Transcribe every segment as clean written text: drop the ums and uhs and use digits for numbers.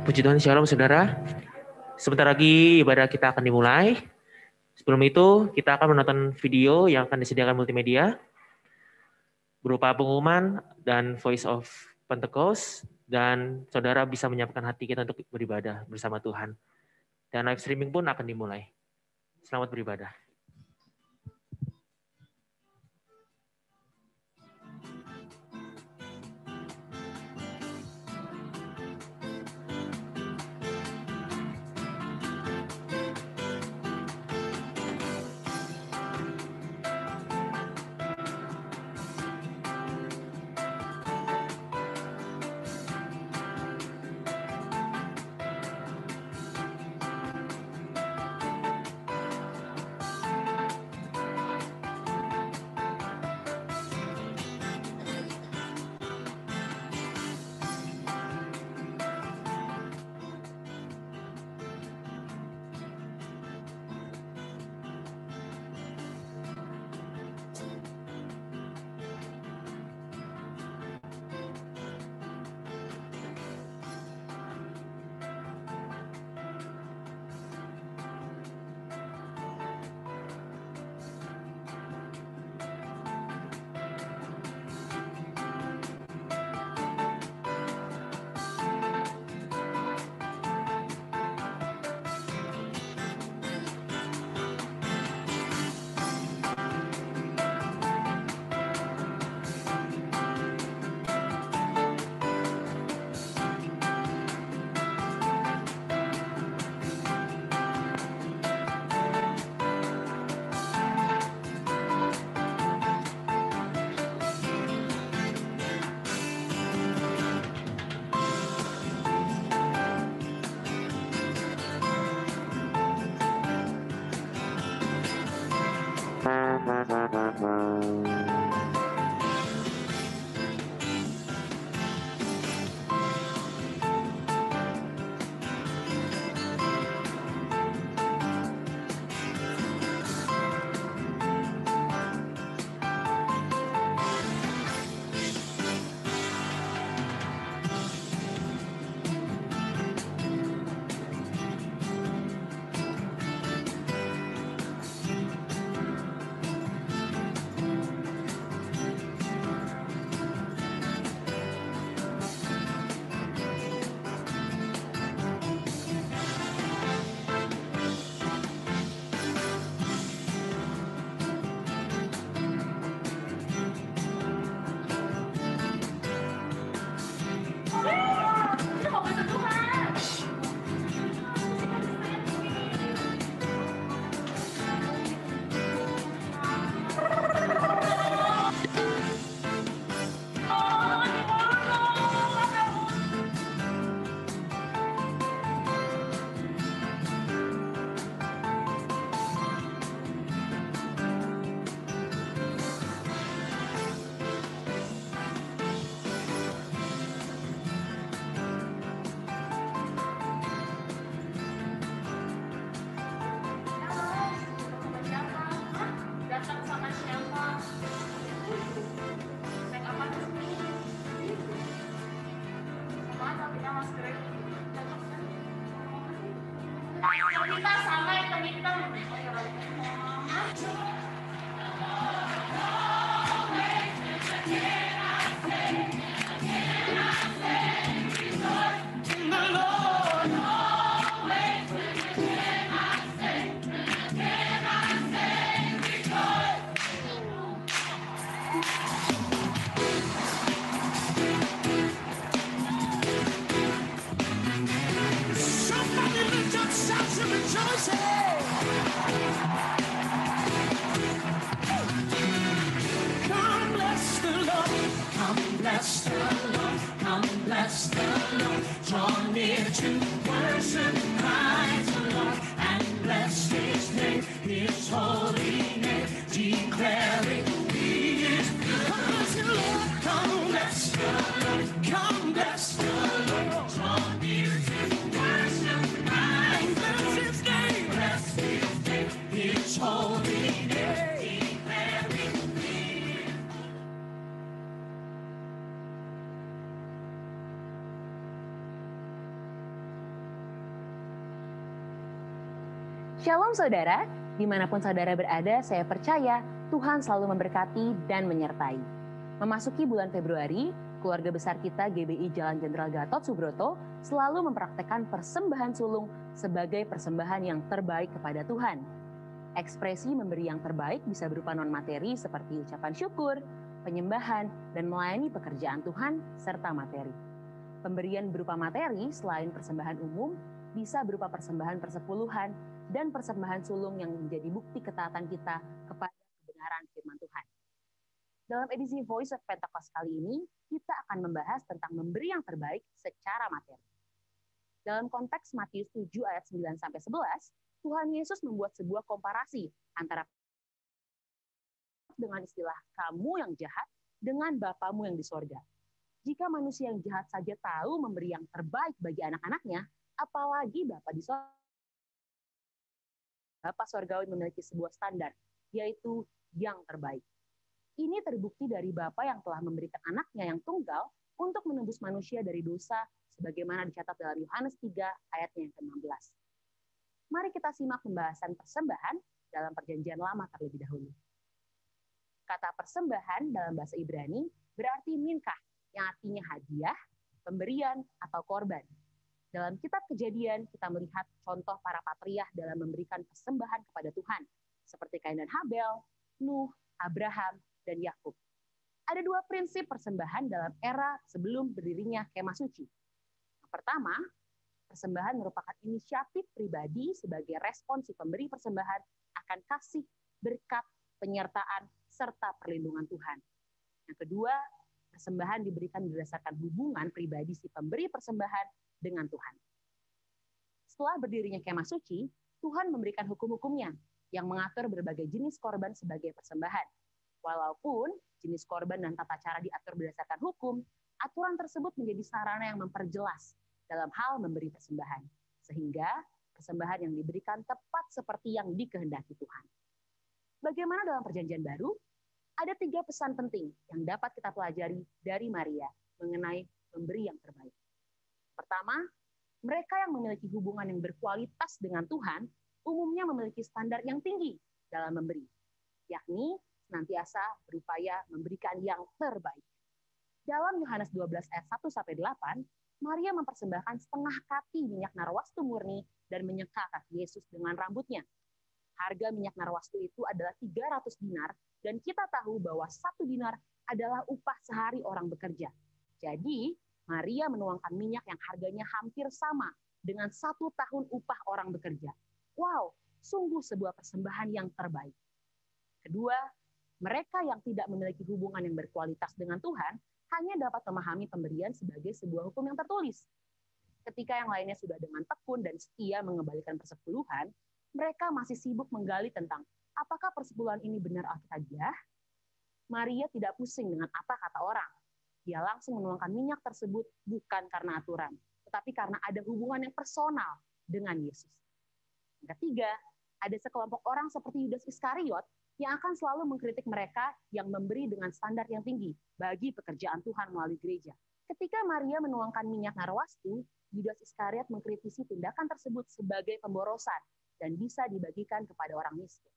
Puji Tuhan, shalom saudara. Sebentar lagi ibadah kita akan dimulai. Sebelum itu, kita akan menonton video yang akan disediakan multimedia berupa pengumuman dan Voice of Pentecost, dan saudara bisa menyiapkan hati kita untuk beribadah bersama Tuhan. Dan live streaming pun akan dimulai. Selamat beribadah. Shalom saudara, dimanapun saudara berada, saya percaya Tuhan selalu memberkati dan menyertai. Memasuki bulan Februari, keluarga besar kita GBI Jalan Jenderal Gatot Subroto selalu mempraktekkan persembahan sulung sebagai persembahan yang terbaik kepada Tuhan. Ekspresi memberi yang terbaik bisa berupa non-materi seperti ucapan syukur, penyembahan, dan melayani pekerjaan Tuhan, serta materi. Pemberian berupa materi selain persembahan umum, bisa berupa persembahan persepuluhan dan persembahan sulung yang menjadi bukti ketaatan kita kepada kebenaran firman Tuhan. Dalam edisi Voice of Pentecost kali ini, kita akan membahas tentang memberi yang terbaik secara materi. Dalam konteks Matius 7 ayat 9-11, Tuhan Yesus membuat sebuah komparasi antara dengan istilah kamu yang jahat dengan Bapamu yang di sorga. Jika manusia yang jahat saja tahu memberi yang terbaik bagi anak-anaknya, apalagi Bapa di sorga. Bapa sorgawi memiliki sebuah standar, yaitu yang terbaik. Ini terbukti dari Bapa yang telah memberikan anaknya yang tunggal untuk menebus manusia dari dosa, sebagaimana dicatat dalam Yohanes 3 ayatnya yang ke-16. Mari kita simak pembahasan persembahan dalam Perjanjian Lama terlebih dahulu. Kata persembahan dalam bahasa Ibrani berarti minkah, yang artinya hadiah, pemberian, atau korban. Dalam kitab Kejadian, kita melihat contoh para patriarh dalam memberikan persembahan kepada Tuhan, seperti Kain dan Habel, Nuh, Abraham, dan Yakub. Ada dua prinsip persembahan dalam era sebelum berdirinya kemah suci. Yang pertama, persembahan merupakan inisiatif pribadi sebagai respon si pemberi persembahan akan kasih, berkat, penyertaan, serta perlindungan Tuhan. Yang kedua, persembahan diberikan berdasarkan hubungan pribadi si pemberi persembahan dengan Tuhan. Setelah berdirinya kemah suci, Tuhan memberikan hukum-hukumnya yang mengatur berbagai jenis korban sebagai persembahan. Walaupun jenis korban dan tata cara diatur berdasarkan hukum, aturan tersebut menjadi sarana yang memperjelas dalam hal memberi persembahan, sehingga persembahan yang diberikan tepat seperti yang dikehendaki Tuhan. Bagaimana dalam Perjanjian Baru? Ada 3 pesan penting yang dapat kita pelajari dari Maria mengenai memberi yang terbaik. Pertama, mereka yang memiliki hubungan yang berkualitas dengan Tuhan umumnya memiliki standar yang tinggi dalam memberi, yakni senantiasa berupaya memberikan yang terbaik. Dalam Yohanes 12 ayat 1-8, Maria mempersembahkan setengah kati minyak narwastu murni dan menyeka kaki Yesus dengan rambutnya. Harga minyak narwastu itu adalah 300 dinar, dan kita tahu bahwa 1 dinar adalah upah sehari orang bekerja. Jadi, Maria menuangkan minyak yang harganya hampir sama dengan 1 tahun upah orang bekerja. Wow, sungguh sebuah persembahan yang terbaik. Kedua, mereka yang tidak memiliki hubungan yang berkualitas dengan Tuhan hanya dapat memahami pemberian sebagai sebuah hukum yang tertulis. Ketika yang lainnya sudah dengan tekun dan setia mengembalikan persepuluhan, mereka masih sibuk menggali tentang apakah persepuluhan ini benar Alkitabiah. Maria tidak pusing dengan apa kata orang. Dia langsung menuangkan minyak tersebut bukan karena aturan, tetapi karena ada hubungan yang personal dengan Yesus. Yang ketiga, ada sekelompok orang seperti Yudas Iskariot yang akan selalu mengkritik mereka yang memberi dengan standar yang tinggi bagi pekerjaan Tuhan melalui gereja. Ketika Maria menuangkan minyak narwastu, Yudas Iskariot mengkritisi tindakan tersebut sebagai pemborosan dan bisa dibagikan kepada orang miskin.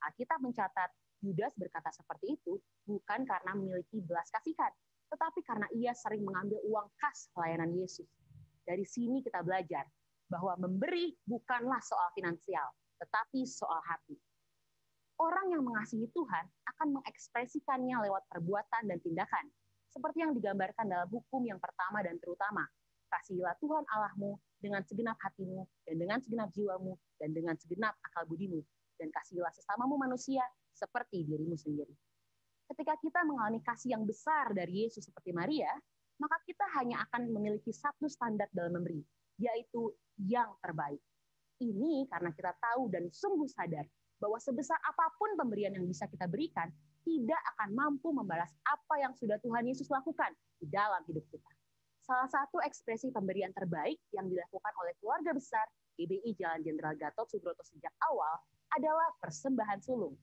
Alkitab mencatat Yudas berkata seperti itu bukan karena memiliki belas kasihan, tetapi karena ia sering mengambil uang kas pelayanan Yesus. Dari sini kita belajar bahwa memberi bukanlah soal finansial, tetapi soal hati. Orang yang mengasihi Tuhan akan mengekspresikannya lewat perbuatan dan tindakan, seperti yang digambarkan dalam hukum yang pertama dan terutama. Kasihilah Tuhan Allahmu dengan segenap hatimu, dan dengan segenap jiwamu, dan dengan segenap akal budimu, dan kasihilah sesamamu manusia seperti dirimu sendiri. Ketika kita mengalami kasih yang besar dari Yesus seperti Maria, maka kita hanya akan memiliki satu standar dalam memberi, yaitu yang terbaik. Ini karena kita tahu dan sungguh sadar bahwa sebesar apapun pemberian yang bisa kita berikan, tidak akan mampu membalas apa yang sudah Tuhan Yesus lakukan di dalam hidup kita. Salah satu ekspresi pemberian terbaik yang dilakukan oleh keluarga besar GBI Jalan Jenderal Gatot Subroto sejak awal adalah persembahan sulung.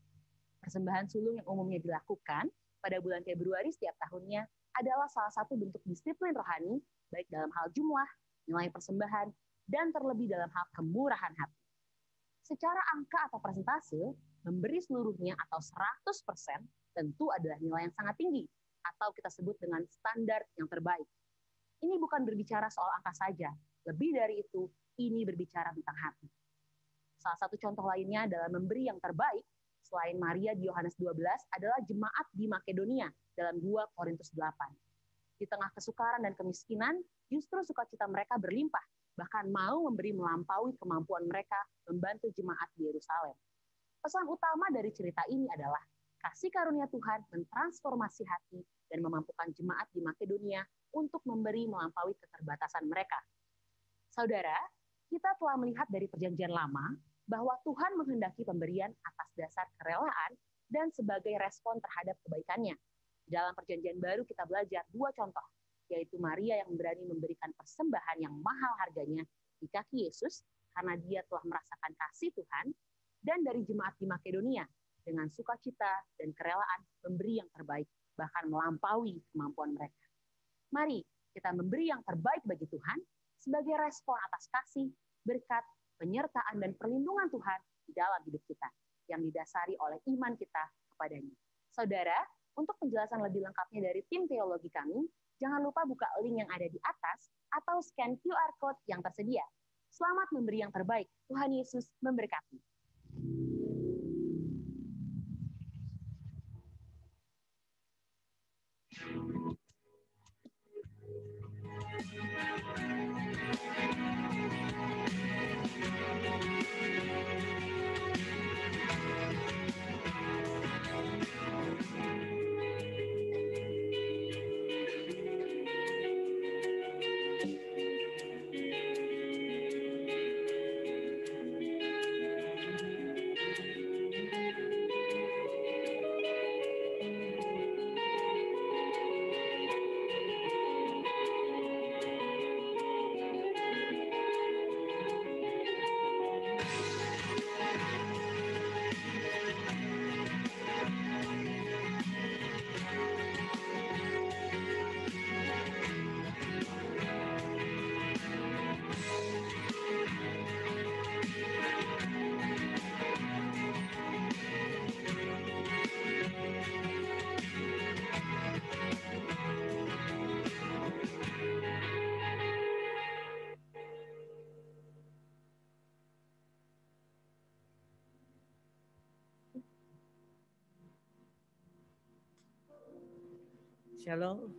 Persembahan sulung yang umumnya dilakukan pada bulan Februari setiap tahunnya adalah salah satu bentuk disiplin rohani, baik dalam hal jumlah, nilai persembahan, dan terlebih dalam hal kemurahan hati. Secara angka atau persentase, memberi seluruhnya atau 100% tentu adalah nilai yang sangat tinggi, atau kita sebut dengan standar yang terbaik. Ini bukan berbicara soal angka saja, lebih dari itu, ini berbicara tentang hati. Salah satu contoh lainnya adalah memberi yang terbaik, selain Maria di Yohanes 12, adalah jemaat di Makedonia dalam 2 Korintus 8. Di tengah kesukaran dan kemiskinan, justru sukacita mereka berlimpah, bahkan mau memberi melampaui kemampuan mereka membantu jemaat di Yerusalem. Pesan utama dari cerita ini adalah kasih karunia Tuhan mentransformasi hati dan memampukan jemaat di Makedonia untuk memberi melampaui keterbatasan mereka. Saudara, kita telah melihat dari Perjanjian Lama bahwa Tuhan menghendaki pemberian atas dasar kerelaan dan sebagai respon terhadap kebaikannya. Dalam Perjanjian Baru kita belajar 2 contoh, yaitu Maria yang berani memberikan persembahan yang mahal harganya di kaki Yesus karena dia telah merasakan kasih Tuhan, dan dari jemaat di Makedonia dengan sukacita dan kerelaan memberi yang terbaik, bahkan melampaui kemampuan mereka. Mari kita memberi yang terbaik bagi Tuhan sebagai respon atas kasih, berkat, penyertaan, dan perlindungan Tuhan di dalam hidup kita yang didasari oleh iman kita kepadanya. Saudara, untuk penjelasan lebih lengkapnya dari tim teologi kami, jangan lupa buka link yang ada di atas atau scan QR Code yang tersedia. Selamat memberi yang terbaik. Tuhan Yesus memberkati. Shalom.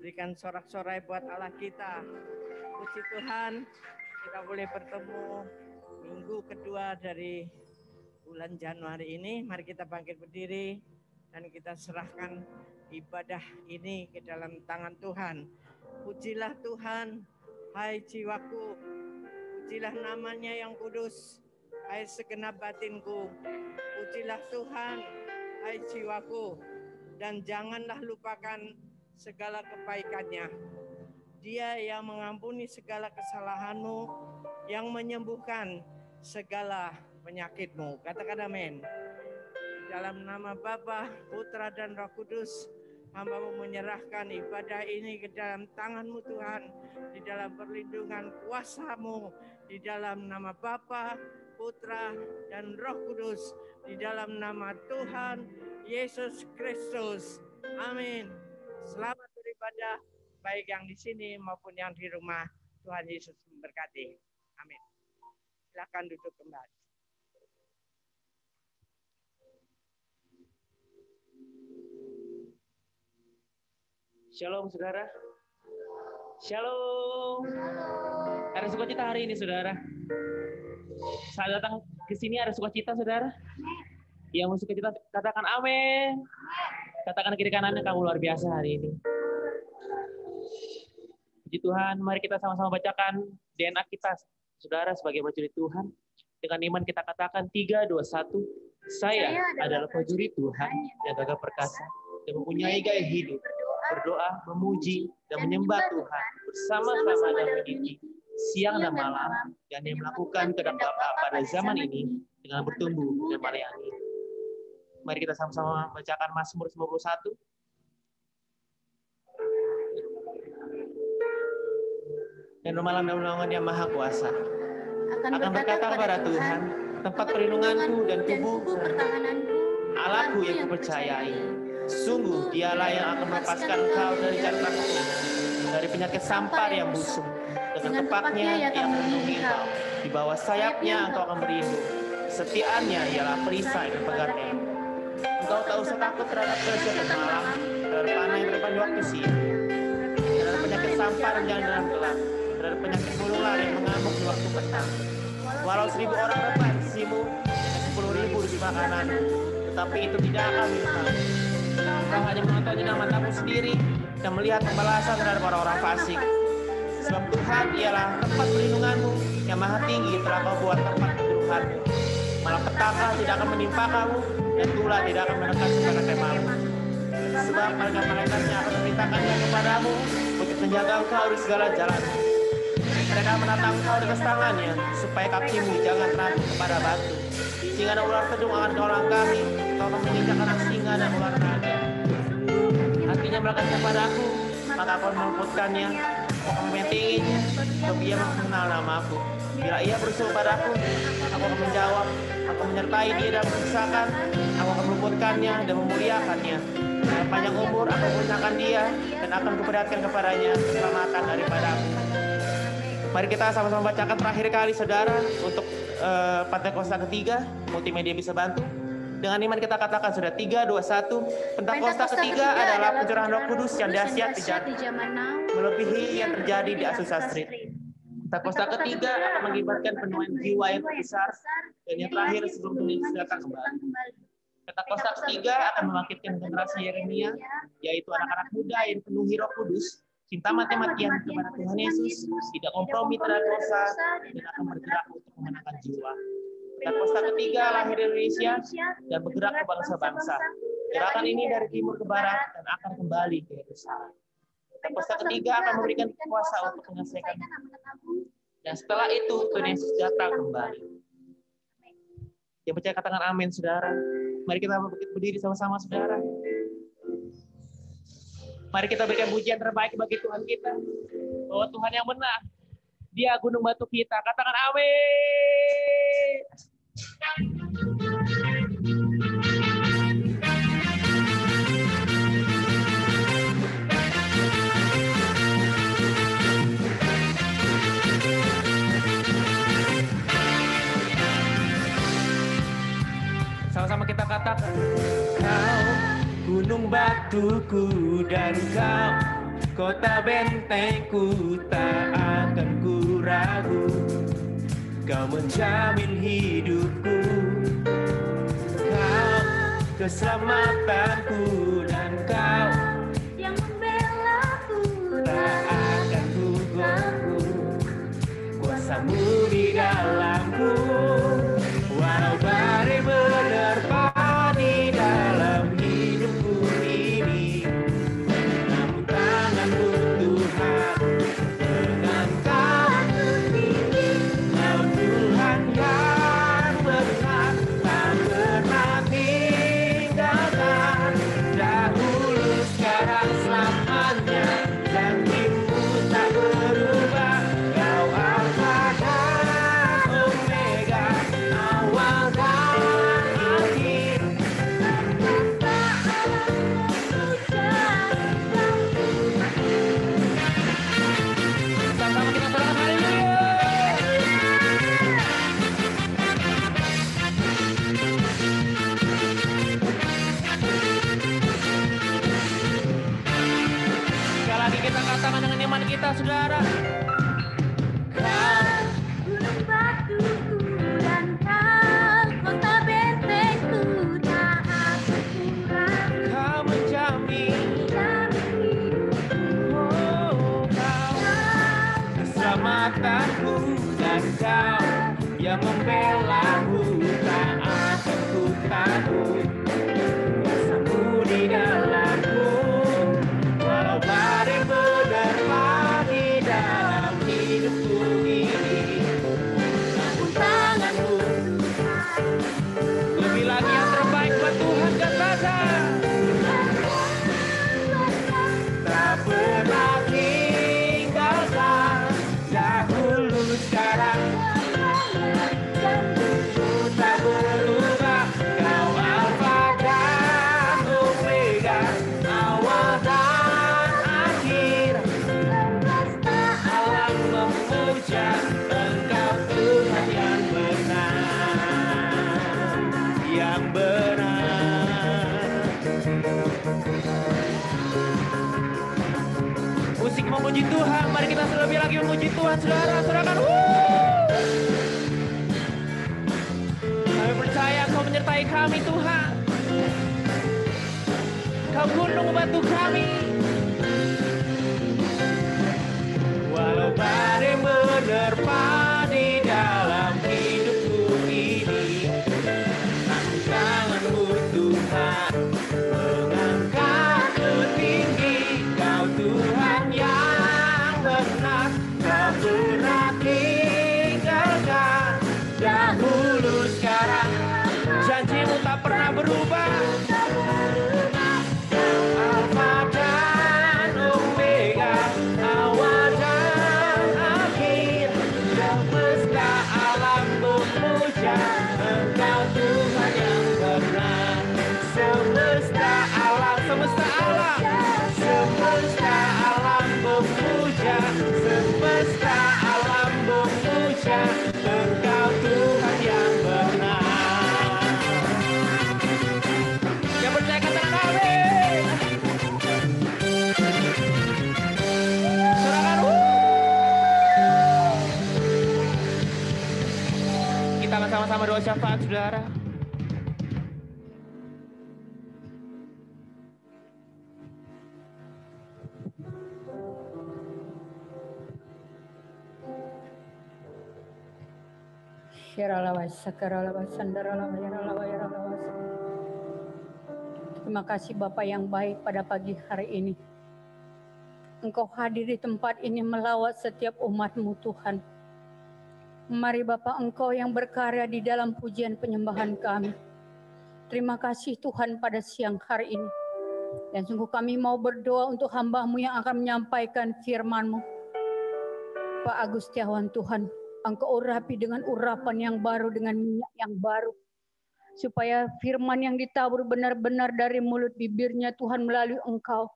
Berikan sorak-sorai buat Allah kita. Puji Tuhan, kita boleh bertemu minggu kedua dari bulan Januari ini. Mari kita bangkit berdiri dan kita serahkan ibadah ini ke dalam tangan Tuhan. Pujilah Tuhan, hai jiwaku. Pujilah namanya yang kudus, hai segenap batinku. Pujilah Tuhan, hai jiwaku. Dan janganlah lupakan segala kebaikannya. Dia yang mengampuni segala kesalahanmu, yang menyembuhkan segala penyakitmu. Katakan amin. Dalam nama Bapa, Putra, dan Roh Kudus, hamba-Mu menyerahkan ibadah ini ke dalam tangan-Mu Tuhan, di dalam perlindungan kuasa-Mu, di dalam nama Bapa, Putra, dan Roh Kudus, di dalam nama Tuhan Yesus Kristus. Amin. Selamat beribadah, baik yang di sini maupun yang di rumah. Tuhan Yesus memberkati. Amin. Silakan duduk kembali. Shalom, saudara. Shalom. Ada sukacita hari ini, saudara. Saat datang ke sini ada sukacita, saudara. Yang mau sukacita, katakan amin. Katakan kiri kanannya, kamu luar biasa hari ini. Puji Tuhan, mari kita sama-sama bacakan DNA kita, saudara, sebagai prajurit Tuhan. Dengan iman kita katakan 3, 2, 1. Saya adalah prajurit Tuhan yang gagah perkasa dan mempunyai gaya hidup, berdoa, memuji, dan menyembah Tuhan bersama-sama dalam unity, siang dan malam, dan yang melakukan kehendak Bapa pada zaman ini dengan bertumbuh dan melayani. Mari kita sama-sama bacakan Mazmur 91. Dan malam dan naungan yang maha kuasa. akan berkata kepada Tuhan, tempat perlindunganku dan tubuh pertahananku, Allahku yang kupercayai. Sungguh dialah yang akan melepaskan engkau dari jangkar hukum, dari penyakit sampar yang busuk. Dengan tepatnya ia akan melindungi engkau. Di bawah sayapnya engkau akan berlindung. Kesetiaannya ialah perisai dan pegangan. Engkau tak usah takut terhadap kejahatan malam, terhadap panah yang berdepan di waktu siang, terhadap penyakit sampar yang jalan dalam gelap, terhadap penyakit menular yang mengamuk di waktu petang. Walau 1000 orang dapat di sisimu, 10.000 di sebelah kanan, tetapi itu tidak akan menimpa. Engkau hanya menontonnya matamu sendiri dan melihat pembalasan terhadap orang-orang fasik. Sebab Tuhan ialah tempat perlindunganmu yang maha tinggi telah kau buat tempat kedudukanmu. Malah petaka tidak akan menimpa kamu dan tulah tidak akan mendekat kepada kemahmu. Sebab malaikat-malaikatnya akan memerintahkannya kepadamu untuk menjaga engkau di segala jalanmu. Mereka menatang engkau dengan tangannya supaya kakimu jangan terangkut kepada batu. Singa dan ular tedung akan kau langkahi, kau akan menginjak anak singa dan ular naga. Hatinya melekat kepada aku, maka aku akan meluputkannya, aku akan membentenginya, sebab ia mengenal namaku. Bila ia berusul padaku, aku akan menjawab, aku menyertai dia dalam kesesakan, aku akan meluputkannya dan memuliakannya. Dalam panjang umur aku menggunakan dia dan akan kuperlihatkan kepadanya keselamatan daripadaku. Mari kita sama-sama bacakan terakhir kali saudara untuk Pentakosta ketiga. Multimedia bisa bantu. Dengan iman kita katakan sudah 3, 2, 1. Pentakosta ketiga adalah pencurahan Roh Kudus yang dahsyat di zaman now, melebihi yang terjadi di Azusa Street. Pentakosta ketiga akan mengibatkan penuaian jiwa yang terbesar dan yang terakhir sebelum Tuhan Yesus datang kembali. Pentakosta ketiga akan membangkitkan generasi Yeremia, yaitu anak-anak muda yang dipenuhi Roh Kudus, cinta mati-matian kepada Tuhan Yesus, tidak kompromi terhadap dosa, dan akan bergerak untuk memenangkan jiwa. Pentakosta ketiga lahir di Indonesia dan bergerak ke bangsa-bangsa. Gerakan ini dari timur ke barat dan akan kembali ke Yerusalem. Pentakosta ketiga akan memberikan kuasa untuk menyelesaikan. Dan setelah itu Tuhan Yesus datang kembali. Yang percaya katakan amin, saudara. Mari kita berdiri sama-sama, saudara. Mari kita berikan pujian terbaik bagi Tuhan kita. Bahwa Tuhan yang benar. Dia gunung batu kita. Katakan amin. Sama-sama kita katakan. Kau gunung batuku dan kau kota bentengku, tak akan ku ragu. Kau menjamin hidupku, kau keselamatanku, dan kau yang membelaku, tak akan ku gogu. Kuasamu di dalamku, walau badai menerpa di dalam hidupku ini, namun tanganmu Tuhan dengan kau tinggi. Kau Tuhan yang benar, tak pernah tinggalkan, dahulu sekarang selamanya, janjimu tak berubah. Kau Alfa dan Omega, awal dan akhir. Sama-sama kita katakan haleluya. Sekali lagi kita katakan dengan iman kita, saudara. Kau gunung batuku dan kau kota bentengku, tak akan ku ragu. Kau menjamin, oh kau keselamatanku, dan kau yang membelaku, tak akan ku takut. Kuasamu di dalamku, walau badai menerpa di dalam hidupku ini, namun tanganmu lebih lagi yang terbaik buat Tuhan katakan. Tak pernah tinggalkan, dahulu sekarang memuja Engkau Tuhan yang benar, yang benar. Musik memuji Tuhan, mari kita lebih lagi memuji Tuhan, saudara-saudara. Kami percaya Kau menyertai kami, Tuhan. Kau gunung membantu kami. Walau badai menerpa di dalam hidupku ini, aku tangan-Mu Tuhan mengangkatku tinggi. Kau Tuhan yang benar, Kau pernah tinggalkan dahulu sekarang. Janji-Mu tak pernah berubah. Alfa dan Omega, awal dan akhir, semesta alam memuja Engkau Tuhan yang benar. Semesta alam memuja, semesta alam memuja Engkau Tuhan yang benar. Yang percaya katakan amin. Saudara, kita akan sama-sama doa syafaat, saudara. Terima kasih Bapa yang baik pada pagi hari ini. Engkau hadir di tempat ini melawat setiap umat-Mu Tuhan. Mari Bapa, Engkau yang berkarya di dalam pujian penyembahan kami. Terima kasih Tuhan pada siang hari ini. Dan sungguh kami mau berdoa untuk hamba-Mu yang akan menyampaikan firman-Mu. Pak Agustiawan Tuhan, Engkau urapi dengan urapan yang baru, dengan minyak yang baru. Supaya firman yang ditabur benar-benar dari mulut bibirnya Tuhan melalui Engkau.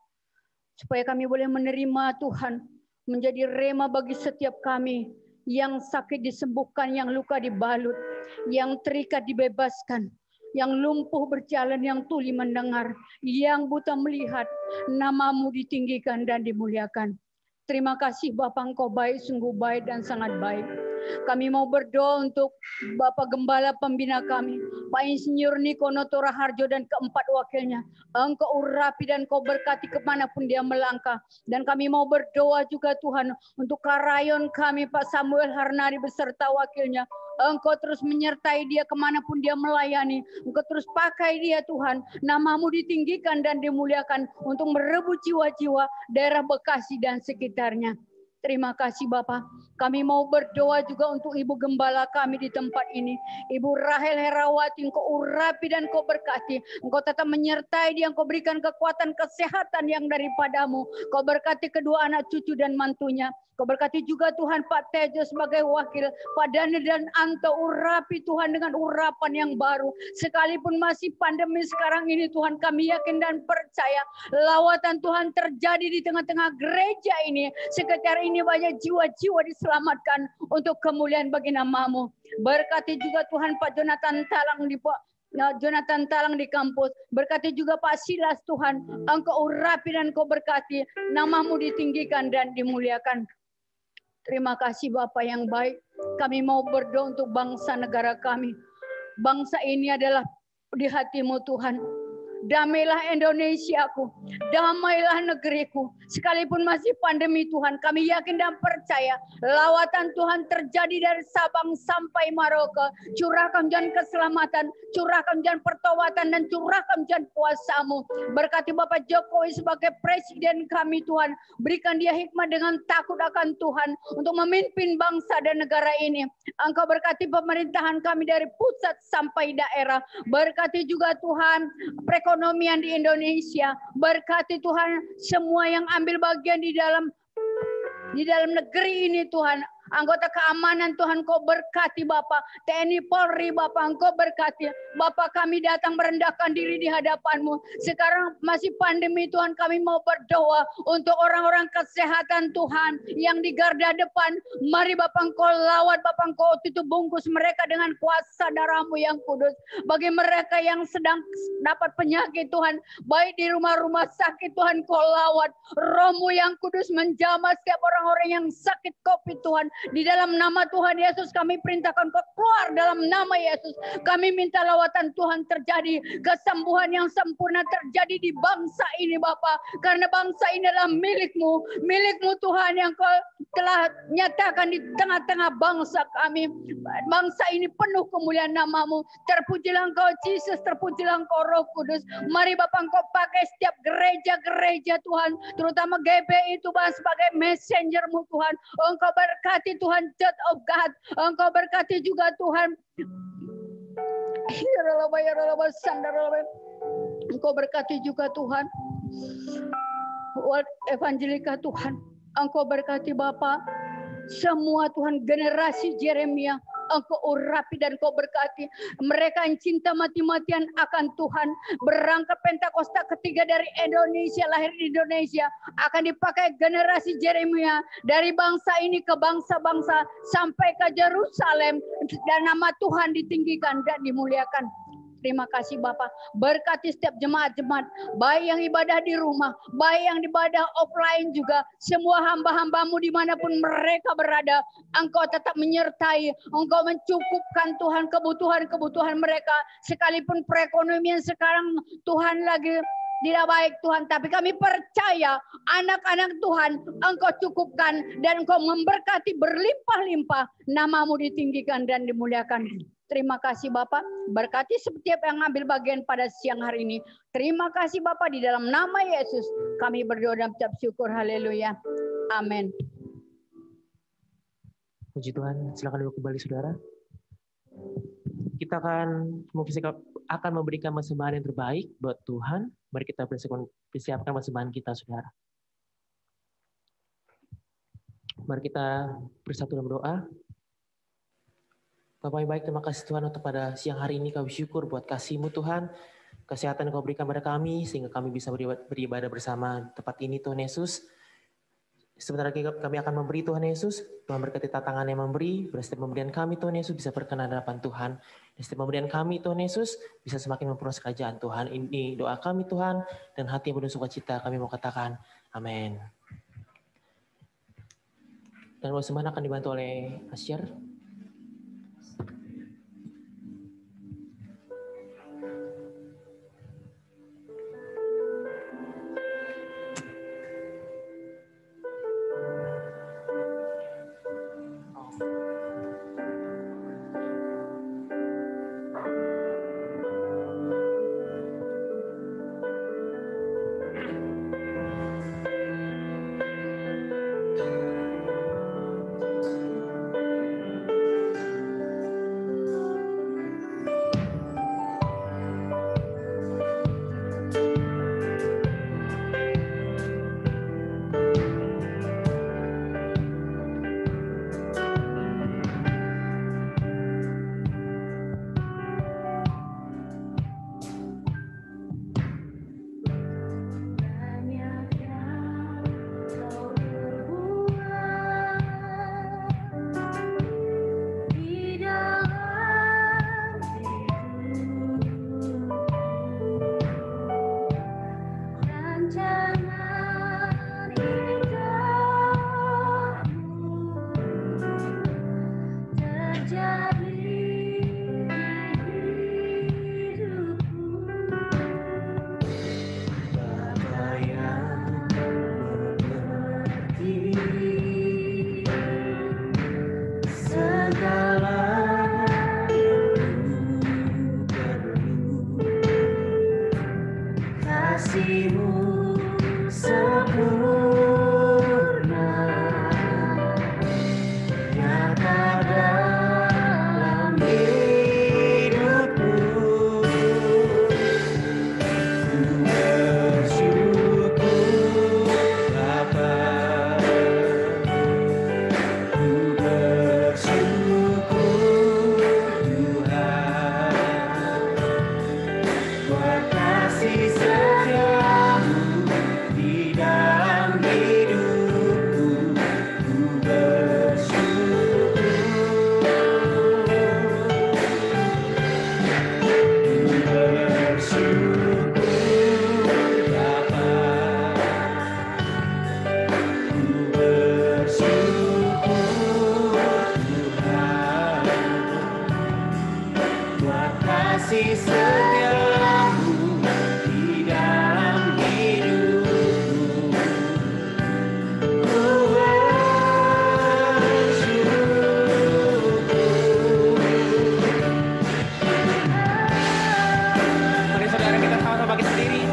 Supaya kami boleh menerima Tuhan, menjadi rema bagi setiap kami. Yang sakit disembuhkan, yang luka dibalut, yang terikat dibebaskan, yang lumpuh berjalan, yang tuli mendengar, yang buta melihat. Nama-Mu ditinggikan dan dimuliakan. Terima kasih Bapa, Engkau baik, sungguh baik dan sangat baik. Kami mau berdoa untuk Bapak Gembala Pembina kami, Pak Insinyur Niko Noto Raharjo dan keempat wakilnya. Engkau urapi dan Kau berkati kemanapun dia melangkah. Dan kami mau berdoa juga Tuhan untuk Karayon kami, Pak Samuel Harnari beserta wakilnya. Engkau terus menyertai dia kemanapun dia melayani. Engkau terus pakai dia Tuhan. Nama-Mu ditinggikan dan dimuliakan untuk merebut jiwa-jiwa daerah Bekasi dan sekitarnya. Terima kasih Bapak. Kami mau berdoa juga untuk Ibu Gembala kami di tempat ini. Ibu Rahel Herawati, Engkau urapi dan Engkau berkati. Engkau tetap menyertai dia, Engkau berikan kekuatan kesehatan yang daripada-Mu. Engkau berkati kedua anak cucu dan mantunya. Kau berkati juga Tuhan Pak Tejo sebagai wakil, Pak Dani dan Anto, urapi Tuhan dengan urapan yang baru. Sekalipun masih pandemi sekarang ini Tuhan, kami yakin dan percaya lawatan Tuhan terjadi di tengah-tengah gereja ini. Sekitar ini banyak jiwa-jiwa diselamatkan untuk kemuliaan bagi nama-Mu. Berkati juga Tuhan Pak Jonathan Talang di kampus. Berkati juga Pak Silas Tuhan. Engkau urapi dan Engkau berkati. Nama-Mu ditinggikan dan dimuliakan. Terima kasih Bapak yang baik. Kami mau berdoa untuk bangsa negara kami. Bangsa ini adalah di hati-Mu Tuhan. Damailah Indonesiaku, damailah negeriku. Sekalipun masih pandemi Tuhan, kami yakin dan percaya lawatan Tuhan terjadi dari Sabang sampai Merauke. Curahkan hujan keselamatan, curahkan hujan pertobatan, dan curahkan hujan kuasa-Mu. Berkati Bapak Jokowi sebagai presiden kami Tuhan. Berikan dia hikmat dengan takut akan Tuhan untuk memimpin bangsa dan negara ini. Engkau berkati pemerintahan kami dari pusat sampai daerah. Berkati juga Tuhan perekonomian di Indonesia. Berkati Tuhan semua yang ambil bagian di dalam negeri ini Tuhan. Anggota keamanan Tuhan Kau berkati Bapak. TNI Polri Bapak Engkau berkati. Bapak kami datang merendahkan diri di hadapan-Mu. Sekarang masih pandemi Tuhan, kami mau berdoa untuk orang-orang kesehatan Tuhan yang di garda depan. Mari Bapak Engkau lawat, Bapak Engkau tutup bungkus mereka dengan kuasa darah-Mu yang kudus. Bagi mereka yang sedang dapat penyakit Tuhan, baik di rumah-rumah sakit Tuhan Kau lawat. Roh-Mu yang kudus menjamah setiap orang-orang yang sakit COVID Tuhan. Di dalam nama Tuhan Yesus kami perintahkan Kau keluar dalam nama Yesus. Kami minta lawatan Tuhan terjadi. Kesembuhan yang sempurna terjadi di bangsa ini Bapa. Karena bangsa ini adalah milik-Mu. Milik-Mu Tuhan yang Kau telah nyatakan di tengah-tengah bangsa kami. Bangsa ini penuh kemuliaan nama-Mu. Terpujilah Engkau Yesus, terpujilah Engkau Roh Kudus. Mari Bapak Engkau pakai setiap gereja-gereja Tuhan. Terutama GBI Tuhan sebagai messenger-Mu Tuhan. Engkau berkati Tuhan Church of God. Engkau berkati juga Tuhan. Engkau berkati juga Tuhan. World Evangelika Tuhan. Engkau berkati Bapa. Semua Tuhan generasi Yeremia. Engkau urapi dan Kau berkati. Mereka yang cinta mati-matian akan Tuhan. Berangkat Pentakosta ketiga dari Indonesia, lahir di Indonesia. Akan dipakai generasi Yeremia. Dari bangsa ini ke bangsa-bangsa. Sampai ke Yerusalem. Dan nama Tuhan ditinggikan dan dimuliakan. Terima kasih Bapak. Berkati setiap jemaat-jemaat. Baik yang ibadah di rumah. Baik yang ibadah offline juga. Semua hamba-hambamu dimanapun mereka berada. Engkau tetap menyertai. Engkau mencukupkan Tuhan kebutuhan-kebutuhan mereka. Sekalipun perekonomian sekarang Tuhan lagi tidak baik Tuhan. Tapi kami percaya anak-anak Tuhan Engkau cukupkan. Dan Engkau memberkati berlimpah-limpah. Nama-Mu ditinggikan dan dimuliakan. Terima kasih Bapak, berkati setiap yang ambil bagian pada siang hari ini. Terima kasih Bapak, di dalam nama Yesus kami berdoa dan mengucap syukur. Haleluya. Amin. Puji Tuhan, silakan duduk kembali saudara. Kita akan memberikan persembahan yang terbaik buat Tuhan. Mari kita persiapkan persembahan kita saudara. Mari kita bersatu dalam doa. Bapak yang baik, terima kasih Tuhan untuk pada siang hari ini kami syukur buat kasih-Mu Tuhan. Kesehatan yang Kau berikan pada kami sehingga kami bisa beribadah bersama tempat ini Tuhan Yesus. Sebentar lagi kami akan memberi Tuhan Yesus. Tuhan berkati tangan yang memberi. Setiap pemberian kami Tuhan Yesus bisa berkenan di hadapan Tuhan. Dan setiap pemberian kami Tuhan Yesus bisa semakin memperluas kerajaan Tuhan. Ini doa kami Tuhan. Dan hati yang penuh sukacita kami mau katakan amin. Dan persembahan akan dibantu oleh Asyir. Bapa, ku kasih setiamu di dalam hidupku. Ku bersyukur. Mari saudara kita sama-sama bangkit berdiri.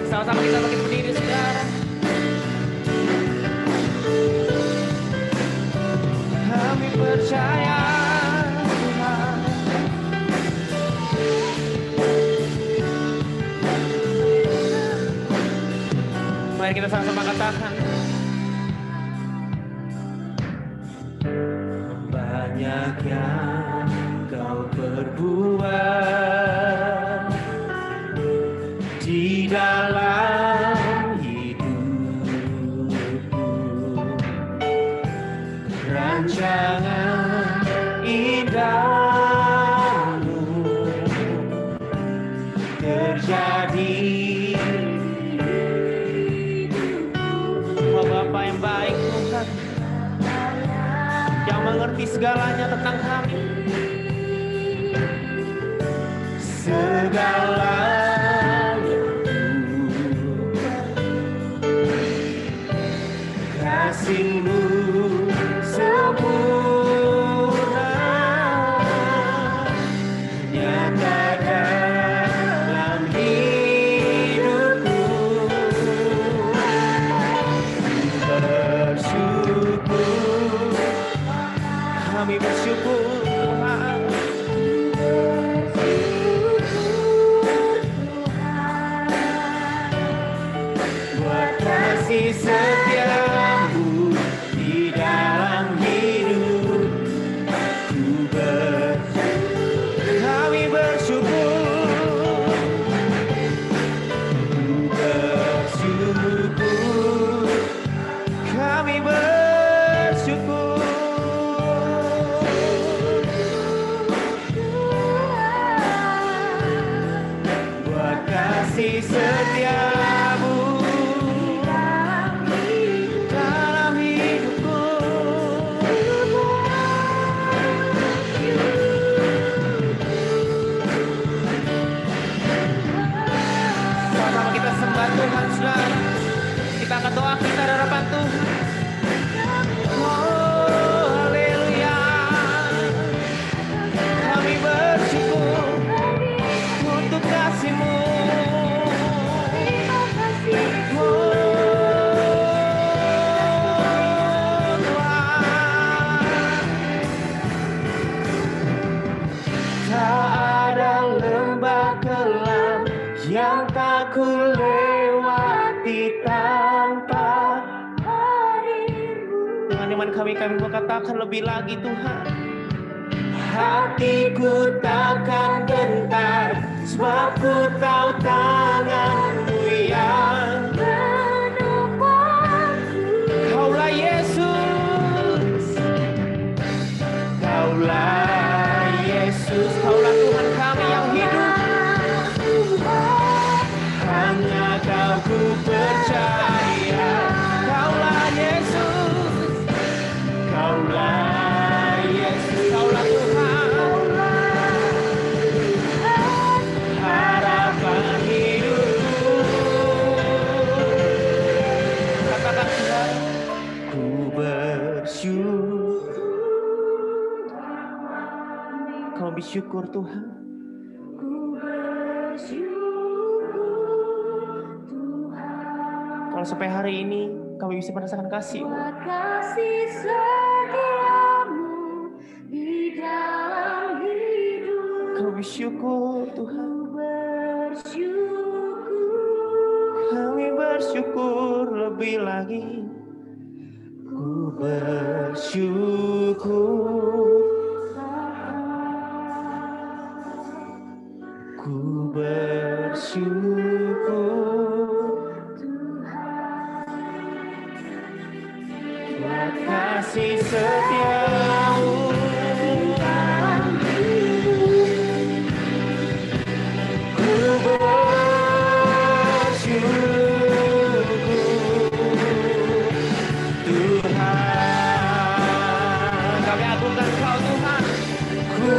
Sama-sama kita bangkit berdiri, saudara. Kami percaya Tuhan. Mari kita sama-sama katakan. Banyak yang kau perbuat di dalam hidupku. Rancangan indahmu terjadi. Oh Bapa yang baik Tuhan, yang mengerti segalanya tentang kami, segalanya kasih-Mu sempurna nyata dalam hidupku. Bersyukur, kami bersyukur Tuhan. Buat kasih setiamu di dalam hidup. Kami bersyukur. Ku bersyukur. Kami bersyukur. Buat kasih setiamu dalam hidupku. Sama-sama kita sembah Tuhan, saudara. Kita akan doa kita di hadapan Tuhan. Oh, haleluya. Kami bersyukur untuk kasih-Mu. Oh, Tuhan. Tak ada lembah kelam yang tak ku lewati tanpa hadir-Mu. Dengan iman kami katakan lebih lagi Tuhan. Hatiku takkan gentar, sebab ku tahu tangan-Mu yang menopangku. Kaulah Yesus, Kaulah Yesus, Kaulah Tuhan kami yang hidup. Hanya Kau ku percaya. Kaulah Yesus, Kaulah Yesus, Kaulah Tuhan. Harapan hidupku. Katakan Tuhan, ku bersyukur. Kau bersyukur Tuhan. Kalau sampai hari ini kami bisa merasakan kasih-Mu. Kasih setiamu di dalam hidup. Kami bersyukur Tuhan. Bersyukur. Kami bersyukur lebih lagi. Ku bersyukur. Ku bersyukur. Buat kasih setiamu. Ku bersyukur Tuhan. Kami agungkan Kau Tuhan. Ku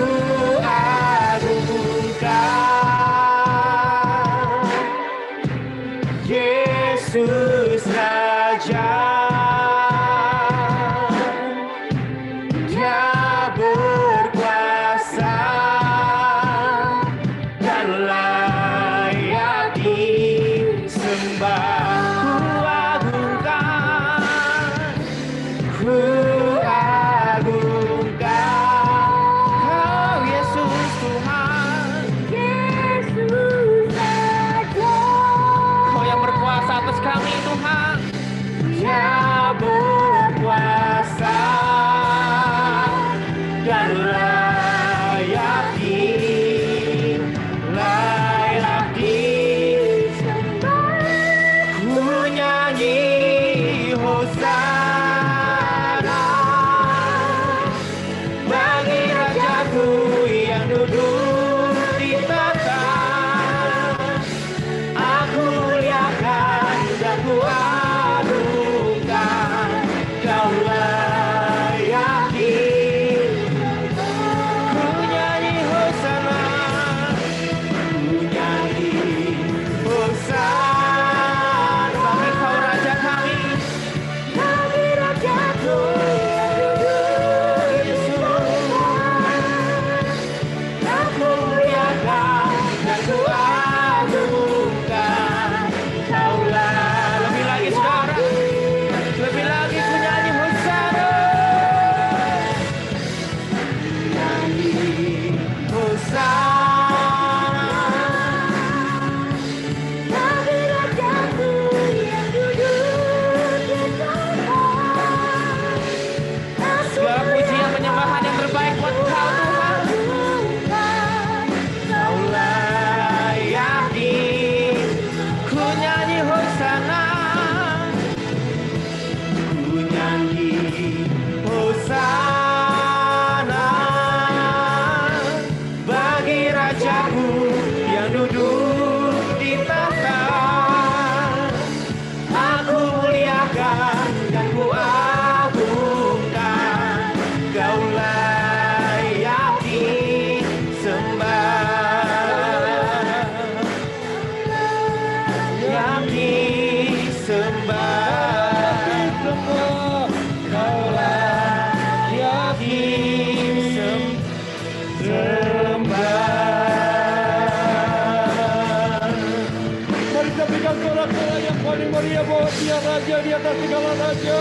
haleluya, bahwa Dia Raja di atas segala raja.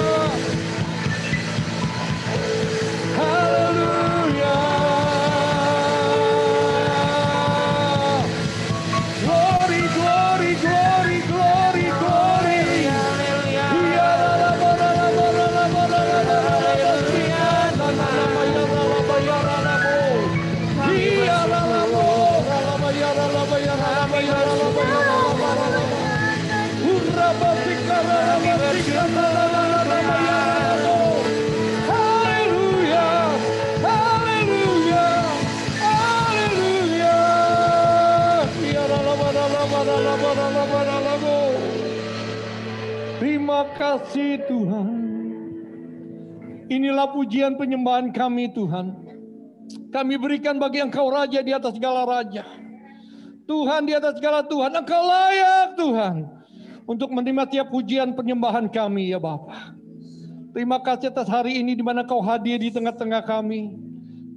Haleluya. Glory, glory, glory, glory, glory. Iya, terima kasih Tuhan. Inilah pujian penyembahan kami Tuhan. Kami berikan bagi Engkau Raja di atas segala raja. Tuhan di atas segala Tuhan. Engkau layak Tuhan. Untuk menerima tiap pujian penyembahan kami ya Bapa. Terima kasih atas hari ini di mana Kau hadir di tengah-tengah kami.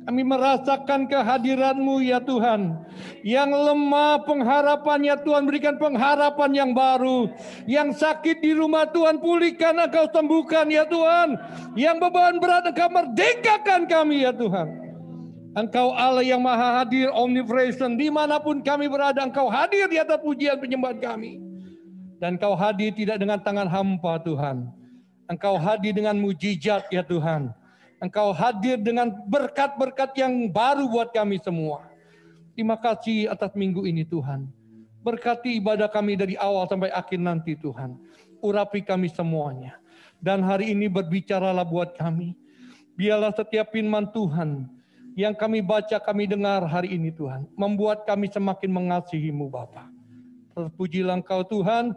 Kami merasakan kehadiran-Mu ya Tuhan. Yang lemah pengharapannya Tuhan berikan pengharapan yang baru. Yang sakit di rumah Tuhan pulihkan, Engkau sembuhkan ya Tuhan. Yang beban berat Engkau merdekakan kami ya Tuhan. Engkau Allah yang maha hadir, omnipresent. Dimanapun kami berada Engkau hadir di atas pujian penyembahan kami. Dan Engkau hadir tidak dengan tangan hampa Tuhan. Engkau hadir dengan mujizat ya Tuhan. Engkau hadir dengan berkat-berkat yang baru buat kami semua. Terima kasih atas minggu ini Tuhan. Berkati ibadah kami dari awal sampai akhir nanti Tuhan. Urapi kami semuanya. Dan hari ini berbicaralah buat kami. Biarlah setiap firman Tuhan yang kami baca, kami dengar hari ini Tuhan. Membuat kami semakin mengasihi-Mu Bapa. Terpujilah Engkau Tuhan,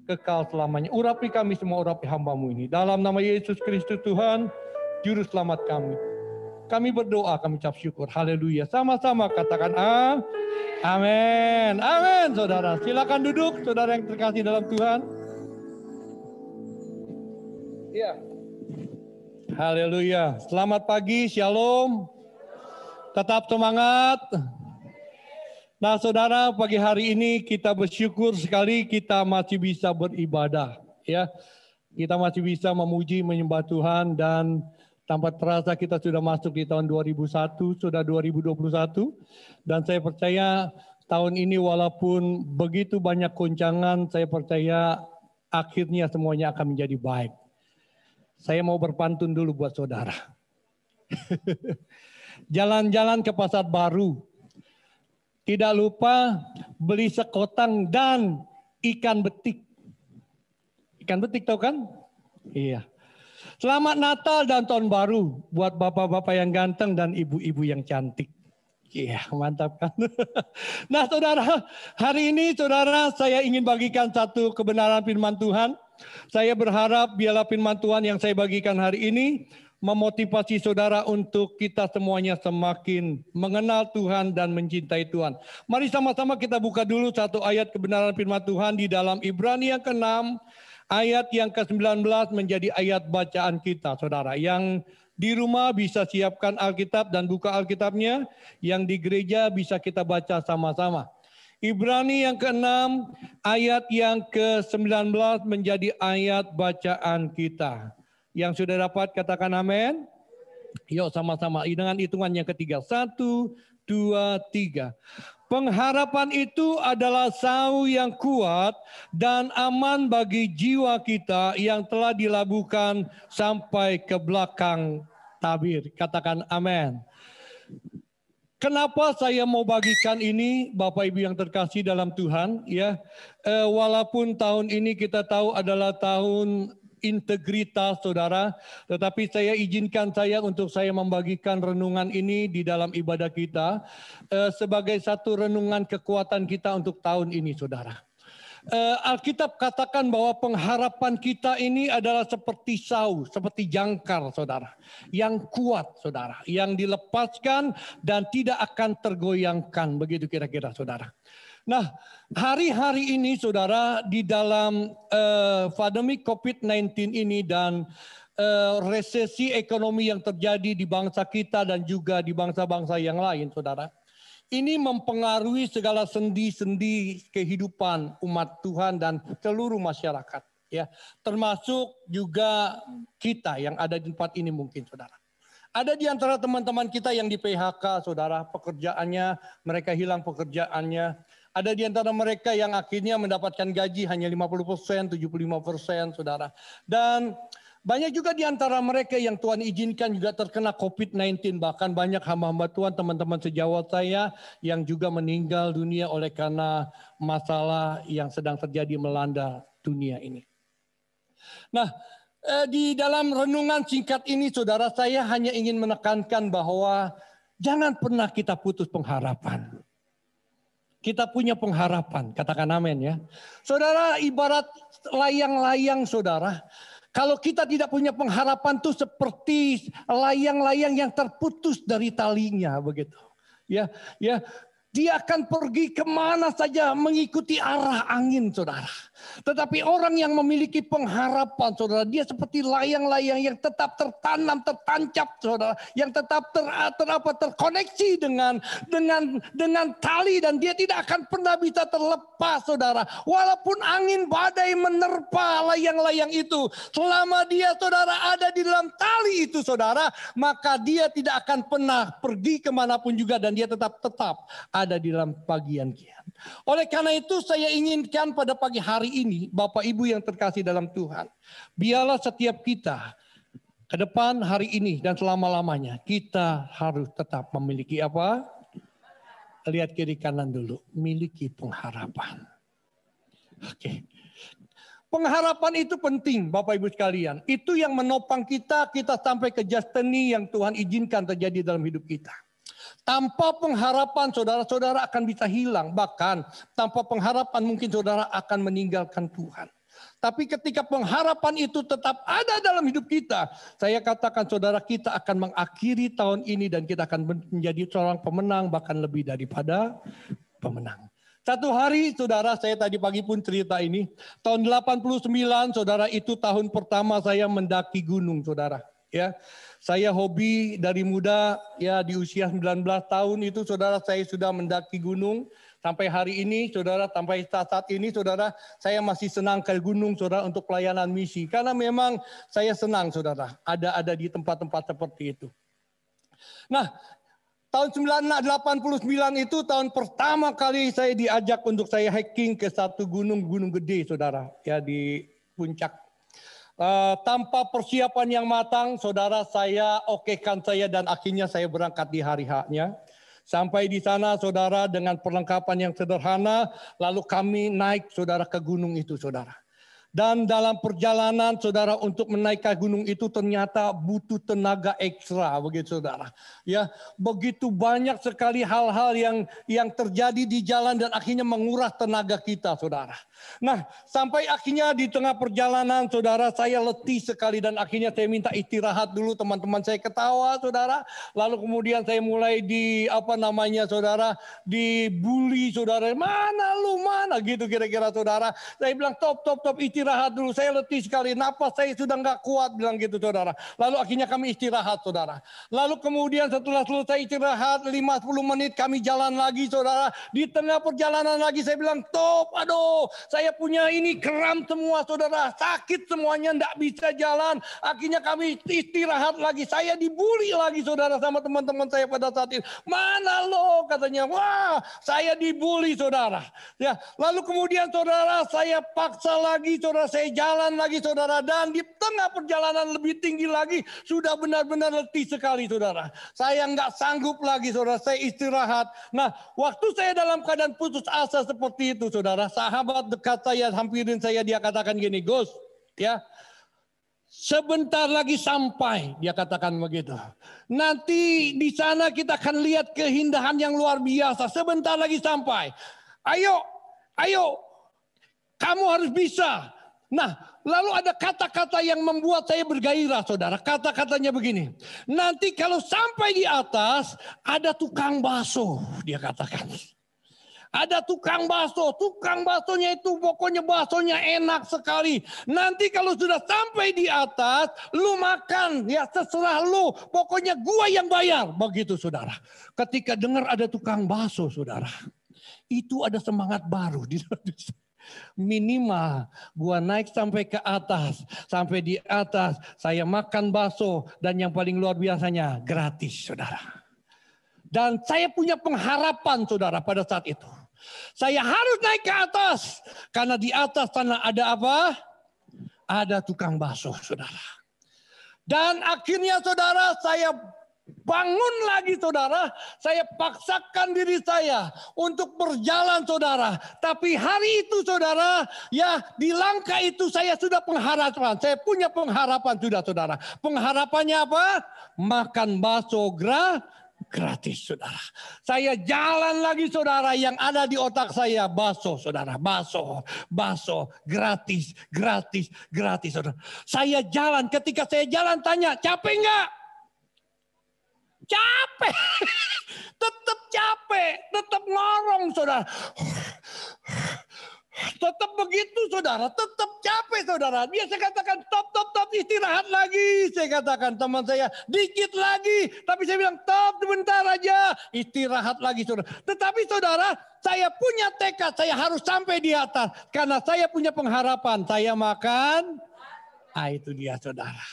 kekal selamanya. Urapi kami semua, urapi hamba-Mu ini. Dalam nama Yesus Kristus Tuhan, Juru Selamat kami. Kami berdoa, kami ucap syukur. Haleluya. Sama-sama katakan amin. Amin, saudara. Silakan duduk, saudara yang terkasih dalam Tuhan. Ya. Haleluya. Selamat pagi, shalom. Tetap semangat. Nah, saudara, pagi hari ini kita bersyukur sekali kita masih bisa beribadah. Ya, kita masih bisa memuji, menyembah Tuhan dan tanpa terasa kita sudah masuk di tahun 2001, sudah 2021. Dan saya percaya tahun ini walaupun begitu banyak goncangan, saya percaya akhirnya semuanya akan menjadi baik. Saya mau berpantun dulu buat saudara. Jalan-jalan ke pasar baru. Tidak lupa beli sekotang dan ikan betik. Ikan betik tahu kan? Iya. Selamat Natal dan Tahun Baru buat bapak-bapak yang ganteng dan ibu-ibu yang cantik. Iya, mantap kan? Nah, saudara, hari ini saudara saya ingin bagikan satu kebenaran firman Tuhan. Saya berharap biarlah firman Tuhan yang saya bagikan hari ini memotivasi saudara untuk kita semuanya semakin mengenal Tuhan dan mencintai Tuhan. Mari sama-sama kita buka dulu satu ayat kebenaran firman Tuhan di dalam Ibrani yang ke-6. Ayat yang ke-19 menjadi ayat bacaan kita, saudara. Yang di rumah bisa siapkan Alkitab dan buka Alkitabnya. Yang di gereja bisa kita baca sama-sama. Ibrani yang ke-6, ayat yang ke-19 menjadi ayat bacaan kita. Yang sudah dapat katakan amin. Yuk sama-sama dengan hitungan yang ketiga. 1, 2, 3. Pengharapan itu adalah sau yang kuat dan aman bagi jiwa kita yang telah dilabuhkan sampai ke belakang tabir. Katakan amin. Kenapa saya mau bagikan ini, Bapak Ibu yang terkasih dalam Tuhan, ya. Walaupun tahun ini kita tahu adalah tahun integritas, saudara, tetapi saya izinkan saya untuk saya membagikan renungan ini di dalam ibadah kita sebagai satu renungan kekuatan kita untuk tahun ini, saudara. Alkitab katakan bahwa pengharapan kita ini adalah seperti sau, seperti jangkar, saudara, yang kuat, saudara, yang dilepaskan dan tidak akan tergoyangkan, begitu kira-kira, saudara. Nah, hari-hari ini, saudara, di dalam pandemi COVID-19 ini dan resesi ekonomi yang terjadi di bangsa kita dan juga di bangsa-bangsa yang lain, saudara. Ini mempengaruhi segala sendi-sendi kehidupan umat Tuhan dan seluruh masyarakat. Ya, termasuk juga kita yang ada di tempat ini mungkin saudara. Ada di antara teman-teman kita yang di PHK saudara, pekerjaannya, mereka hilang pekerjaannya. Ada di antara mereka yang akhirnya mendapatkan gaji hanya 50%, 75% saudara. Dan banyak juga di antara mereka yang Tuhan izinkan juga terkena COVID-19. Bahkan banyak hamba-hamba Tuhan, teman-teman sejawat saya yang juga meninggal dunia oleh karena masalah yang sedang terjadi melanda dunia ini. Nah, di dalam renungan singkat ini saudara, saya hanya ingin menekankan bahwa jangan pernah kita putus pengharapan. Kita punya pengharapan, katakan amin ya. Saudara, ibarat layang-layang saudara. Kalau kita tidak punya pengharapan tuh seperti layang-layang yang terputus dari talinya begitu. Ya, dia akan pergi kemana saja mengikuti arah angin saudara. Tetapi orang yang memiliki pengharapan saudara, dia seperti layang-layang yang tetap tertanam, tertancap saudara, yang tetap terkoneksi dengan tali dan dia tidak akan pernah bisa terlepas saudara. Walaupun angin badai menerpa layang-layang itu, selama dia saudara ada di dalam tali itu saudara, maka dia tidak akan pernah pergi kemanapun juga dan dia tetap ada di dalam bagian Tuhan. Oleh karena itu saya inginkan pada pagi hari ini Bapak Ibu yang terkasih dalam Tuhan, biarlah setiap kita ke depan hari ini dan selama-lamanya kita harus tetap memiliki apa? Lihat kiri kanan dulu, miliki pengharapan. Oke. Pengharapan itu penting Bapak Ibu sekalian. Itu yang menopang kita sampai ke destiny yang Tuhan izinkan terjadi dalam hidup kita. Tanpa pengharapan saudara-saudara akan bisa hilang. Bahkan tanpa pengharapan mungkin saudara akan meninggalkan Tuhan. Tapi ketika pengharapan itu tetap ada dalam hidup kita, saya katakan saudara, kita akan mengakhiri tahun ini dan kita akan menjadi seorang pemenang, bahkan lebih daripada pemenang. Satu hari saudara, saya tadi pagi pun cerita ini, tahun 89 saudara, itu tahun pertama saya mendaki gunung saudara. Ya, saya hobi dari muda, ya di usia 19 tahun itu saudara saya sudah mendaki gunung. Sampai hari ini saudara, sampai saat ini saudara, saya masih senang ke gunung saudara untuk pelayanan misi. Karena memang saya senang saudara, ada di tempat-tempat seperti itu. Nah, tahun 1989 itu tahun pertama kali saya diajak untuk saya hiking ke satu gunung gede saudara, ya di puncak. Tanpa persiapan yang matang, saudara, saya okekan saya dan akhirnya saya berangkat di hari H-nya. Sampai di sana saudara dengan perlengkapan yang sederhana, lalu kami naik saudara ke gunung itu saudara. Dan dalam perjalanan saudara untuk menaikkan gunung itu ternyata butuh tenaga ekstra begitu saudara. Ya, begitu banyak sekali hal-hal yang terjadi di jalan dan akhirnya menguras tenaga kita saudara. Nah, sampai akhirnya di tengah perjalanan saudara saya letih sekali dan akhirnya saya minta istirahat dulu, teman-teman saya ketawa saudara. Lalu kemudian saya mulai saudara, dibully saudara. Mana gitu kira-kira saudara. Saya bilang top istirahat dulu, saya letih sekali, napas saya sudah nggak kuat, bilang gitu saudara. Lalu akhirnya kami istirahat saudara. Lalu kemudian setelah selesai istirahat 5-10 menit kami jalan lagi saudara. Di tengah perjalanan lagi saya bilang top, aduh saya punya ini kram semua saudara, sakit semuanya, nggak bisa jalan. Akhirnya kami istirahat lagi, saya dibully lagi saudara sama teman-teman saya pada saat itu. Mana lo katanya, wah saya dibully saudara. Ya, lalu kemudian saudara saya paksa lagi saudara, saya jalan lagi saudara, dan di tengah perjalanan lebih tinggi lagi sudah benar-benar letih sekali saudara. Saya nggak sanggup lagi saudara, saya istirahat. Nah, waktu saya dalam keadaan putus asa seperti itu saudara, sahabat dekat saya hampirin saya, dia katakan gini, Gus, ya sebentar lagi sampai, dia katakan begitu. Nanti di sana kita akan lihat keindahan yang luar biasa. Sebentar lagi sampai. Ayo, kamu harus bisa. Nah, lalu ada kata-kata yang membuat saya bergairah saudara. Kata-katanya begini. Nanti kalau sampai di atas ada tukang bakso, dia katakan. Ada tukang bakso, tukang baksonya itu pokoknya baksonya enak sekali. Nanti kalau sudah sampai di atas, lu makan, ya terserah lu. Pokoknya gua yang bayar, begitu saudara. Ketika dengar ada tukang bakso saudara, itu ada semangat baru di dalam diri saya. Minimal gua naik sampai ke atas, sampai di atas saya makan bakso dan yang paling luar biasanya gratis, saudara. Dan saya punya pengharapan, saudara, pada saat itu. Saya harus naik ke atas karena di atas sana ada apa? Ada tukang bakso, saudara. Dan akhirnya, saudara, saya bangun lagi, saudara. Saya paksakan diri saya untuk berjalan, saudara. Tapi hari itu, saudara, ya di langkah itu saya sudah pengharapan. Saya punya pengharapan sudah, saudara. Pengharapannya apa? Makan bakso gratis, saudara. Saya jalan lagi, saudara. Yang ada di otak saya bakso, saudara. Bakso gratis, saudara. Saya jalan. Ketika saya jalan tanya, capek nggak? Capek, tetap capek, tetap ngorong, saudara. Tetap begitu, saudara, tetap capek, saudara. Dia saya katakan, top, istirahat lagi. Saya katakan teman saya, dikit lagi. Tapi saya bilang, top, sebentar aja. Istirahat lagi, saudara. Tetapi, saudara, saya punya tekad, saya harus sampai di atas. Karena saya punya pengharapan, saya makan. Itu dia, saudara.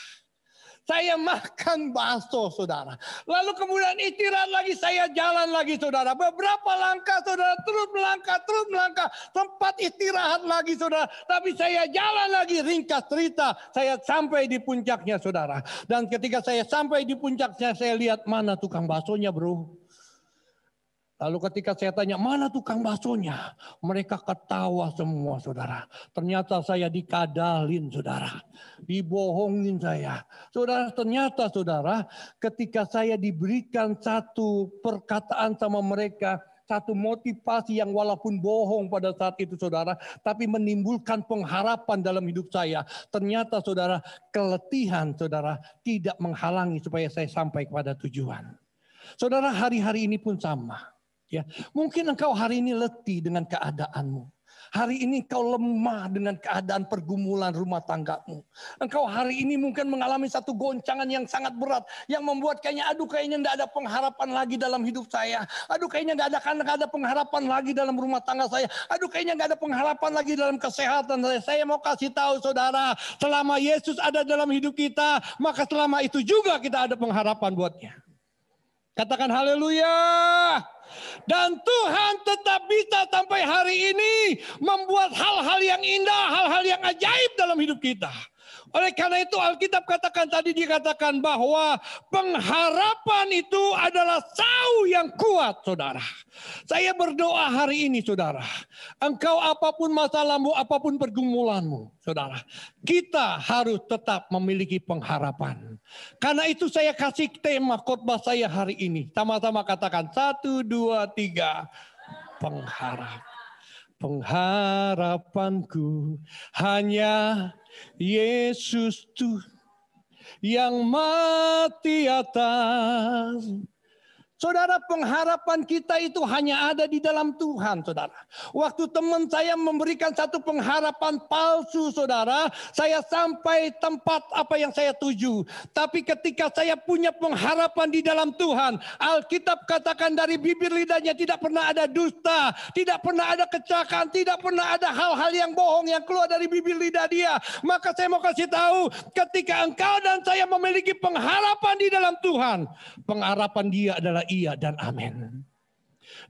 Saya makan bakso, saudara. Lalu kemudian istirahat lagi, saya jalan lagi, saudara. Beberapa langkah, saudara, terus melangkah. Tempat istirahat lagi, saudara. Tapi saya jalan lagi, ringkas cerita. Saya sampai di puncaknya, saudara. Dan ketika saya sampai di puncaknya, saya lihat mana tukang baksonya, bro. Lalu ketika saya tanya, mana tukang baksonya? Mereka ketawa semua, saudara. Ternyata saya dikadalin, saudara. Dibohongin saya. Saudara, ternyata, saudara, ketika saya diberikan satu perkataan sama mereka, satu motivasi yang walaupun bohong pada saat itu, saudara, tapi menimbulkan pengharapan dalam hidup saya. Ternyata, saudara, keletihan, saudara, tidak menghalangi supaya saya sampai kepada tujuan. Saudara, hari-hari ini pun sama. Ya, mungkin engkau hari ini letih dengan keadaanmu. Hari ini kau lemah dengan keadaan pergumulan rumah tanggamu. Engkau hari ini mungkin mengalami satu goncangan yang sangat berat. Yang membuat kayaknya kayaknya tidak ada pengharapan lagi dalam hidup saya. Kayaknya nggak ada pengharapan lagi dalam rumah tangga saya. Kayaknya nggak ada pengharapan lagi dalam kesehatan saya. Saya mau kasih tahu, saudara, selama Yesus ada dalam hidup kita, maka selama itu juga kita ada pengharapan buatnya. Katakan haleluya. Dan Tuhan tetap bisa sampai hari ini membuat hal-hal yang indah, hal-hal yang ajaib dalam hidup kita. Oleh karena itu Alkitab katakan tadi, dikatakan bahwa pengharapan itu adalah sau yang kuat, saudara. Saya berdoa hari ini, saudara. Engkau apapun masalahmu, apapun pergumulanmu, saudara. Kita harus tetap memiliki pengharapan. Karena itu saya kasih tema khotbah saya hari ini. Sama-sama katakan 1, 2, 3. Pengharap. Pengharapanku hanya Yesus tuh yang mati atas. Saudara, pengharapan kita itu hanya ada di dalam Tuhan, saudara. Waktu teman saya memberikan satu pengharapan palsu, saudara, saya sampai tempat apa yang saya tuju. Tapi ketika saya punya pengharapan di dalam Tuhan, Alkitab katakan dari bibir lidahnya tidak pernah ada dusta, tidak pernah ada kecelakaan, tidak pernah ada hal-hal yang bohong yang keluar dari bibir lidah dia. Maka saya mau kasih tahu, ketika engkau dan saya memiliki pengharapan di dalam Tuhan, pengharapan dia adalah iya dan amin.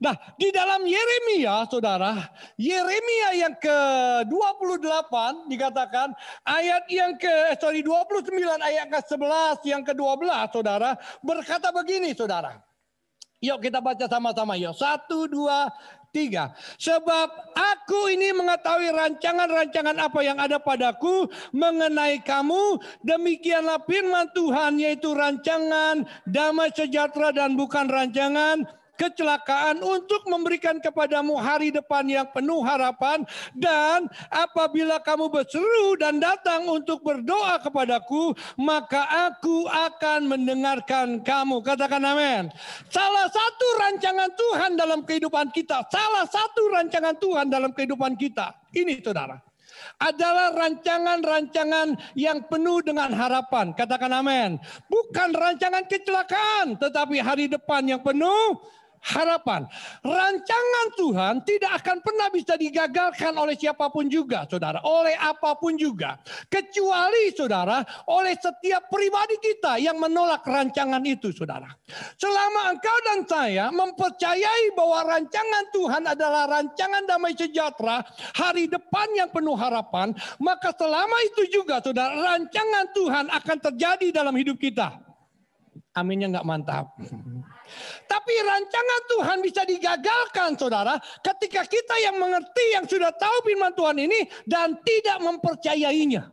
Nah, di dalam Yeremia, saudara, Yeremia yang ke-28 dikatakan ayat yang 29 ayat ke-11 yang ke-12, saudara, berkata begini, saudara. Yuk kita baca sama-sama, yuk. 1, 2, 3. Sebab aku ini mengetahui rancangan-rancangan apa yang ada padaku mengenai kamu. Demikianlah firman Tuhan, yaitu rancangan damai sejahtera dan bukan rancangan kecelakaan, untuk memberikan kepadamu hari depan yang penuh harapan. Dan apabila kamu berseru dan datang untuk berdoa kepadaku, maka aku akan mendengarkan kamu. Katakan amin. Salah satu rancangan Tuhan dalam kehidupan kita, salah satu rancangan Tuhan dalam kehidupan kita, ini saudara, adalah rancangan-rancangan yang penuh dengan harapan. Katakan amin. Bukan rancangan kecelakaan, tetapi hari depan yang penuh harapan. Rancangan Tuhan tidak akan pernah bisa digagalkan oleh siapapun juga, saudara. Oleh apapun juga. Kecuali, saudara, oleh setiap pribadi kita yang menolak rancangan itu, saudara. Selama engkau dan saya mempercayai bahwa rancangan Tuhan adalah rancangan damai sejahtera, hari depan yang penuh harapan, maka selama itu juga, saudara, rancangan Tuhan akan terjadi dalam hidup kita. Aminnya nggak mantap. Tapi rancangan Tuhan bisa digagalkan, saudara, ketika kita yang mengerti, yang sudah tahu firman Tuhan ini dan tidak mempercayainya.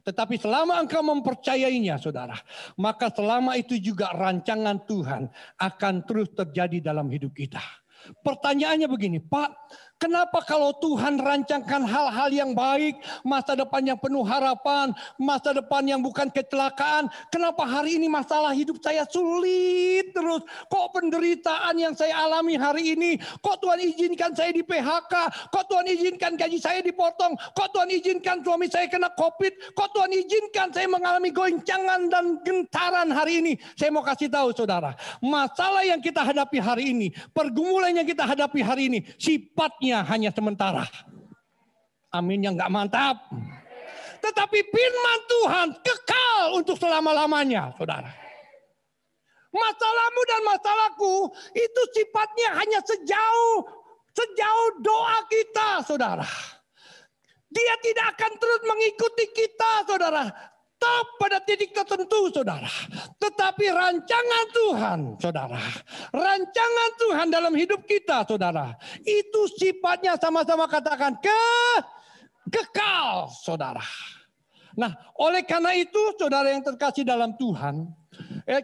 Tetapi selama engkau mempercayainya, saudara, maka selama itu juga rancangan Tuhan akan terus terjadi dalam hidup kita. Pertanyaannya begini, Pak, kenapa kalau Tuhan rancangkan hal-hal yang baik, masa depan yang penuh harapan, masa depan yang bukan kecelakaan, kenapa hari ini masalah hidup saya sulit terus? Kok penderitaan yang saya alami hari ini? Kok Tuhan izinkan saya di PHK? Kok Tuhan izinkan gaji saya dipotong? Kok Tuhan izinkan suami saya kena COVID? Kok Tuhan izinkan saya mengalami goncangan dan gentaran hari ini? Saya mau kasih tahu, saudara, masalah yang kita hadapi hari ini, pergumulan yang kita hadapi hari ini, sifatnya hanya sementara. Amin yang nggak mantap. Tetapi firman Tuhan kekal untuk selama-lamanya, saudara. Masalahmu dan masalahku itu sifatnya hanya sejauh doa kita, saudara. Dia tidak akan terus mengikuti kita, saudara. Tetap pada titik tertentu, saudara. Tetapi rancangan Tuhan, saudara. Rancangan Tuhan dalam hidup kita, saudara. Itu sifatnya sama-sama katakan kekal, saudara. Nah, oleh karena itu, saudara yang terkasih dalam Tuhan,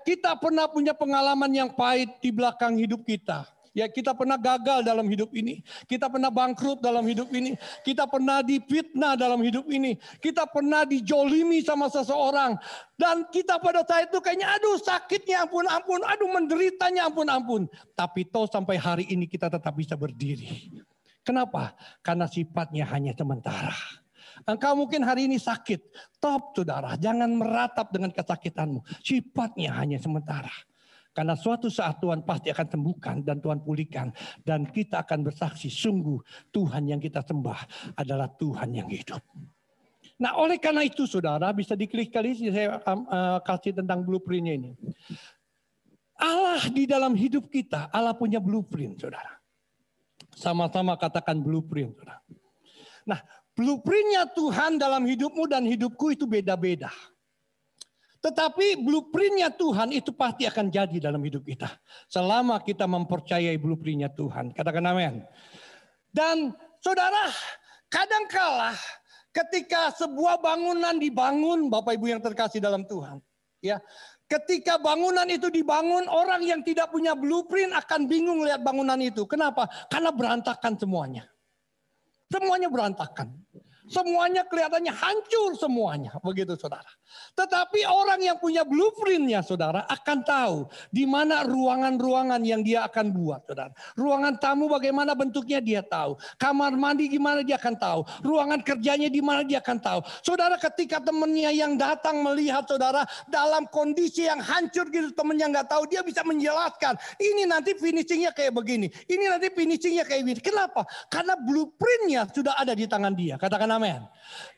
kita pernah punya pengalaman yang pahit di belakang hidup kita. Ya, kita pernah gagal dalam hidup ini. Kita pernah bangkrut dalam hidup ini. Kita pernah difitnah dalam hidup ini. Kita pernah dijolimi sama seseorang. Dan kita pada saat itu kayaknya aduh sakitnya ampun-ampun. Aduh menderitanya ampun-ampun. Tapi toh sampai hari ini kita tetap bisa berdiri. Kenapa? Karena sifatnya hanya sementara. Engkau mungkin hari ini sakit. Top, saudara. Jangan meratap dengan kesakitanmu. Sifatnya hanya sementara. Karena suatu saat Tuhan pasti akan sembuhkan dan Tuhan pulihkan. Dan kita akan bersaksi, sungguh Tuhan yang kita sembah adalah Tuhan yang hidup. Nah, oleh karena itu, saudara, bisa diklik kali saya kasih tentang blueprintnya ini. Allah di dalam hidup kita, Allah punya blueprint, saudara. Sama-sama katakan blueprint, saudara. Nah, blueprintnya Tuhan dalam hidupmu dan hidupku itu beda-beda. Tetapi blueprintnya Tuhan itu pasti akan jadi dalam hidup kita. Selama kita mempercayai blueprintnya Tuhan. Katakan amin. Dan saudara, kadangkala ketika sebuah bangunan dibangun, Bapak Ibu yang terkasih dalam Tuhan. Ya, ketika bangunan itu dibangun, orang yang tidak punya blueprint akan bingung lihat bangunan itu. Kenapa? Karena berantakan semuanya. Semuanya berantakan. Semuanya kelihatannya hancur semuanya. Begitu, saudara. Tetapi orang yang punya blueprintnya, saudara, akan tahu di mana ruangan-ruangan yang dia akan buat, saudara. Ruangan tamu bagaimana bentuknya dia tahu. Kamar mandi gimana dia akan tahu. Ruangan kerjanya di mana dia akan tahu. Saudara, ketika temannya yang datang melihat saudara dalam kondisi yang hancur gitu, temannya nggak tahu, dia bisa menjelaskan. Ini nanti finishingnya kayak begini. Ini nanti finishingnya kayak begini. Kenapa? Karena blueprintnya sudah ada di tangan dia. Katakan amin.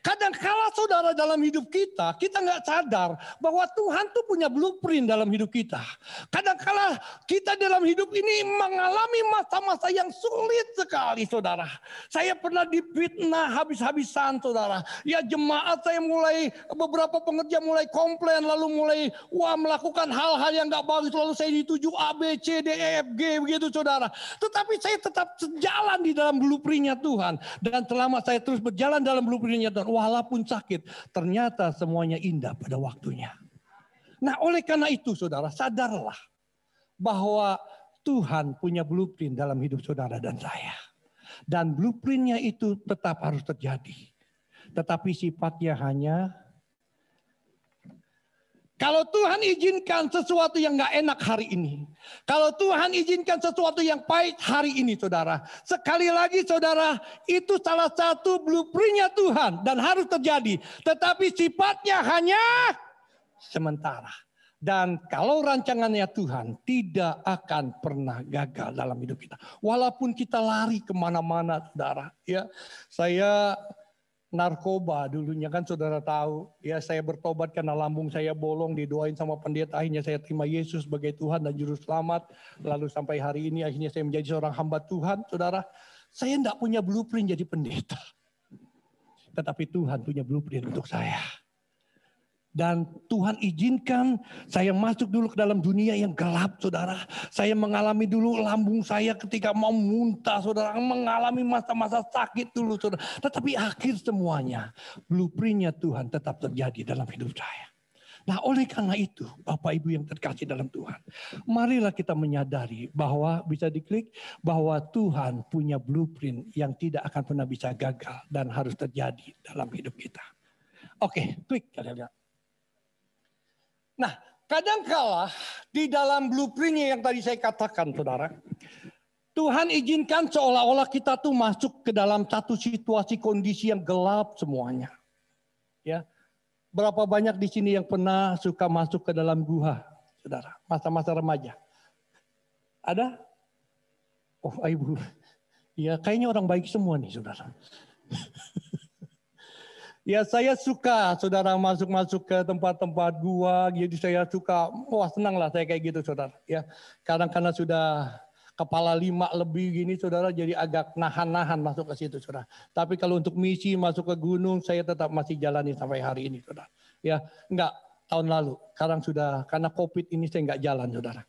Kadang-kala saudara dalam hidup kita nggak sadar bahwa Tuhan tuh punya blueprint dalam hidup kita. Kadang-kala kita dalam hidup ini mengalami masa-masa yang sulit sekali, saudara. Saya pernah difitnah habis-habisan, saudara. Ya, jemaat saya mulai, beberapa pengerja mulai komplain, lalu mulai melakukan hal-hal yang nggak bagus, lalu saya dituju A, B, C, D, E, F, G, begitu, saudara. Tetapi saya tetap sejalan di dalam blueprintnya Tuhan. Dan selama saya terus berjalan dalam blueprintnya Tuhan, walaupun sakit, ternyata semuanya indah pada waktunya. Nah, oleh karena itu, saudara, sadarlah bahwa Tuhan punya blueprint dalam hidup saudara dan saya. Dan blueprintnya itu tetap harus terjadi. Tetapi sifatnya hanya, kalau Tuhan izinkan sesuatu yang gak enak hari ini. Kalau Tuhan izinkan sesuatu yang pahit hari ini, saudara. Sekali lagi, saudara, itu salah satu blueprintnya Tuhan dan harus terjadi. Tetapi sifatnya hanya sementara. Dan kalau rancangannya Tuhan tidak akan pernah gagal dalam hidup kita. Walaupun kita lari kemana-mana, saudara. Ya, saya narkoba dulunya kan saudara tahu. Ya, saya bertobat karena lambung saya bolong, didoain sama pendeta. Akhirnya saya terima Yesus sebagai Tuhan dan Juru Selamat. Lalu sampai hari ini akhirnya saya menjadi seorang hamba Tuhan, saudara. Saya tidak punya blueprint jadi pendeta. Tetapi Tuhan punya blueprint untuk saya. Dan Tuhan izinkan saya masuk dulu ke dalam dunia yang gelap, saudara. Saya mengalami dulu lambung saya ketika mau muntah, saudara. Mengalami masa-masa sakit dulu, saudara. Tetapi akhir semuanya, blueprintnya Tuhan tetap terjadi dalam hidup saya. Nah, oleh karena itu, Bapak Ibu yang terkasih dalam Tuhan, marilah kita menyadari bahwa, bisa diklik, bahwa Tuhan punya blueprint yang tidak akan pernah bisa gagal dan harus terjadi dalam hidup kita. Oke, klik kalian. Nah, kadangkala di dalam blueprintnya yang tadi saya katakan, saudara, Tuhan izinkan seolah-olah kita tuh masuk ke dalam satu situasi kondisi yang gelap semuanya. Ya, berapa banyak di sini yang pernah suka masuk ke dalam gua, saudara, masa-masa remaja? Ada? Oh, ibu, ya kayaknya orang baik semua nih, saudara. Ya, saya suka saudara masuk-masuk ke tempat-tempat gua, jadi saya suka, wah senang lah saya kayak gitu, saudara. Ya, kadang karena sudah kepala 5 lebih gini, saudara, jadi agak nahan-nahan masuk ke situ, saudara. Tapi kalau untuk misi masuk ke gunung, saya tetap masih jalani sampai hari ini, saudara. Ya, enggak tahun lalu, sekarang sudah karena COVID ini saya enggak jalan, saudara.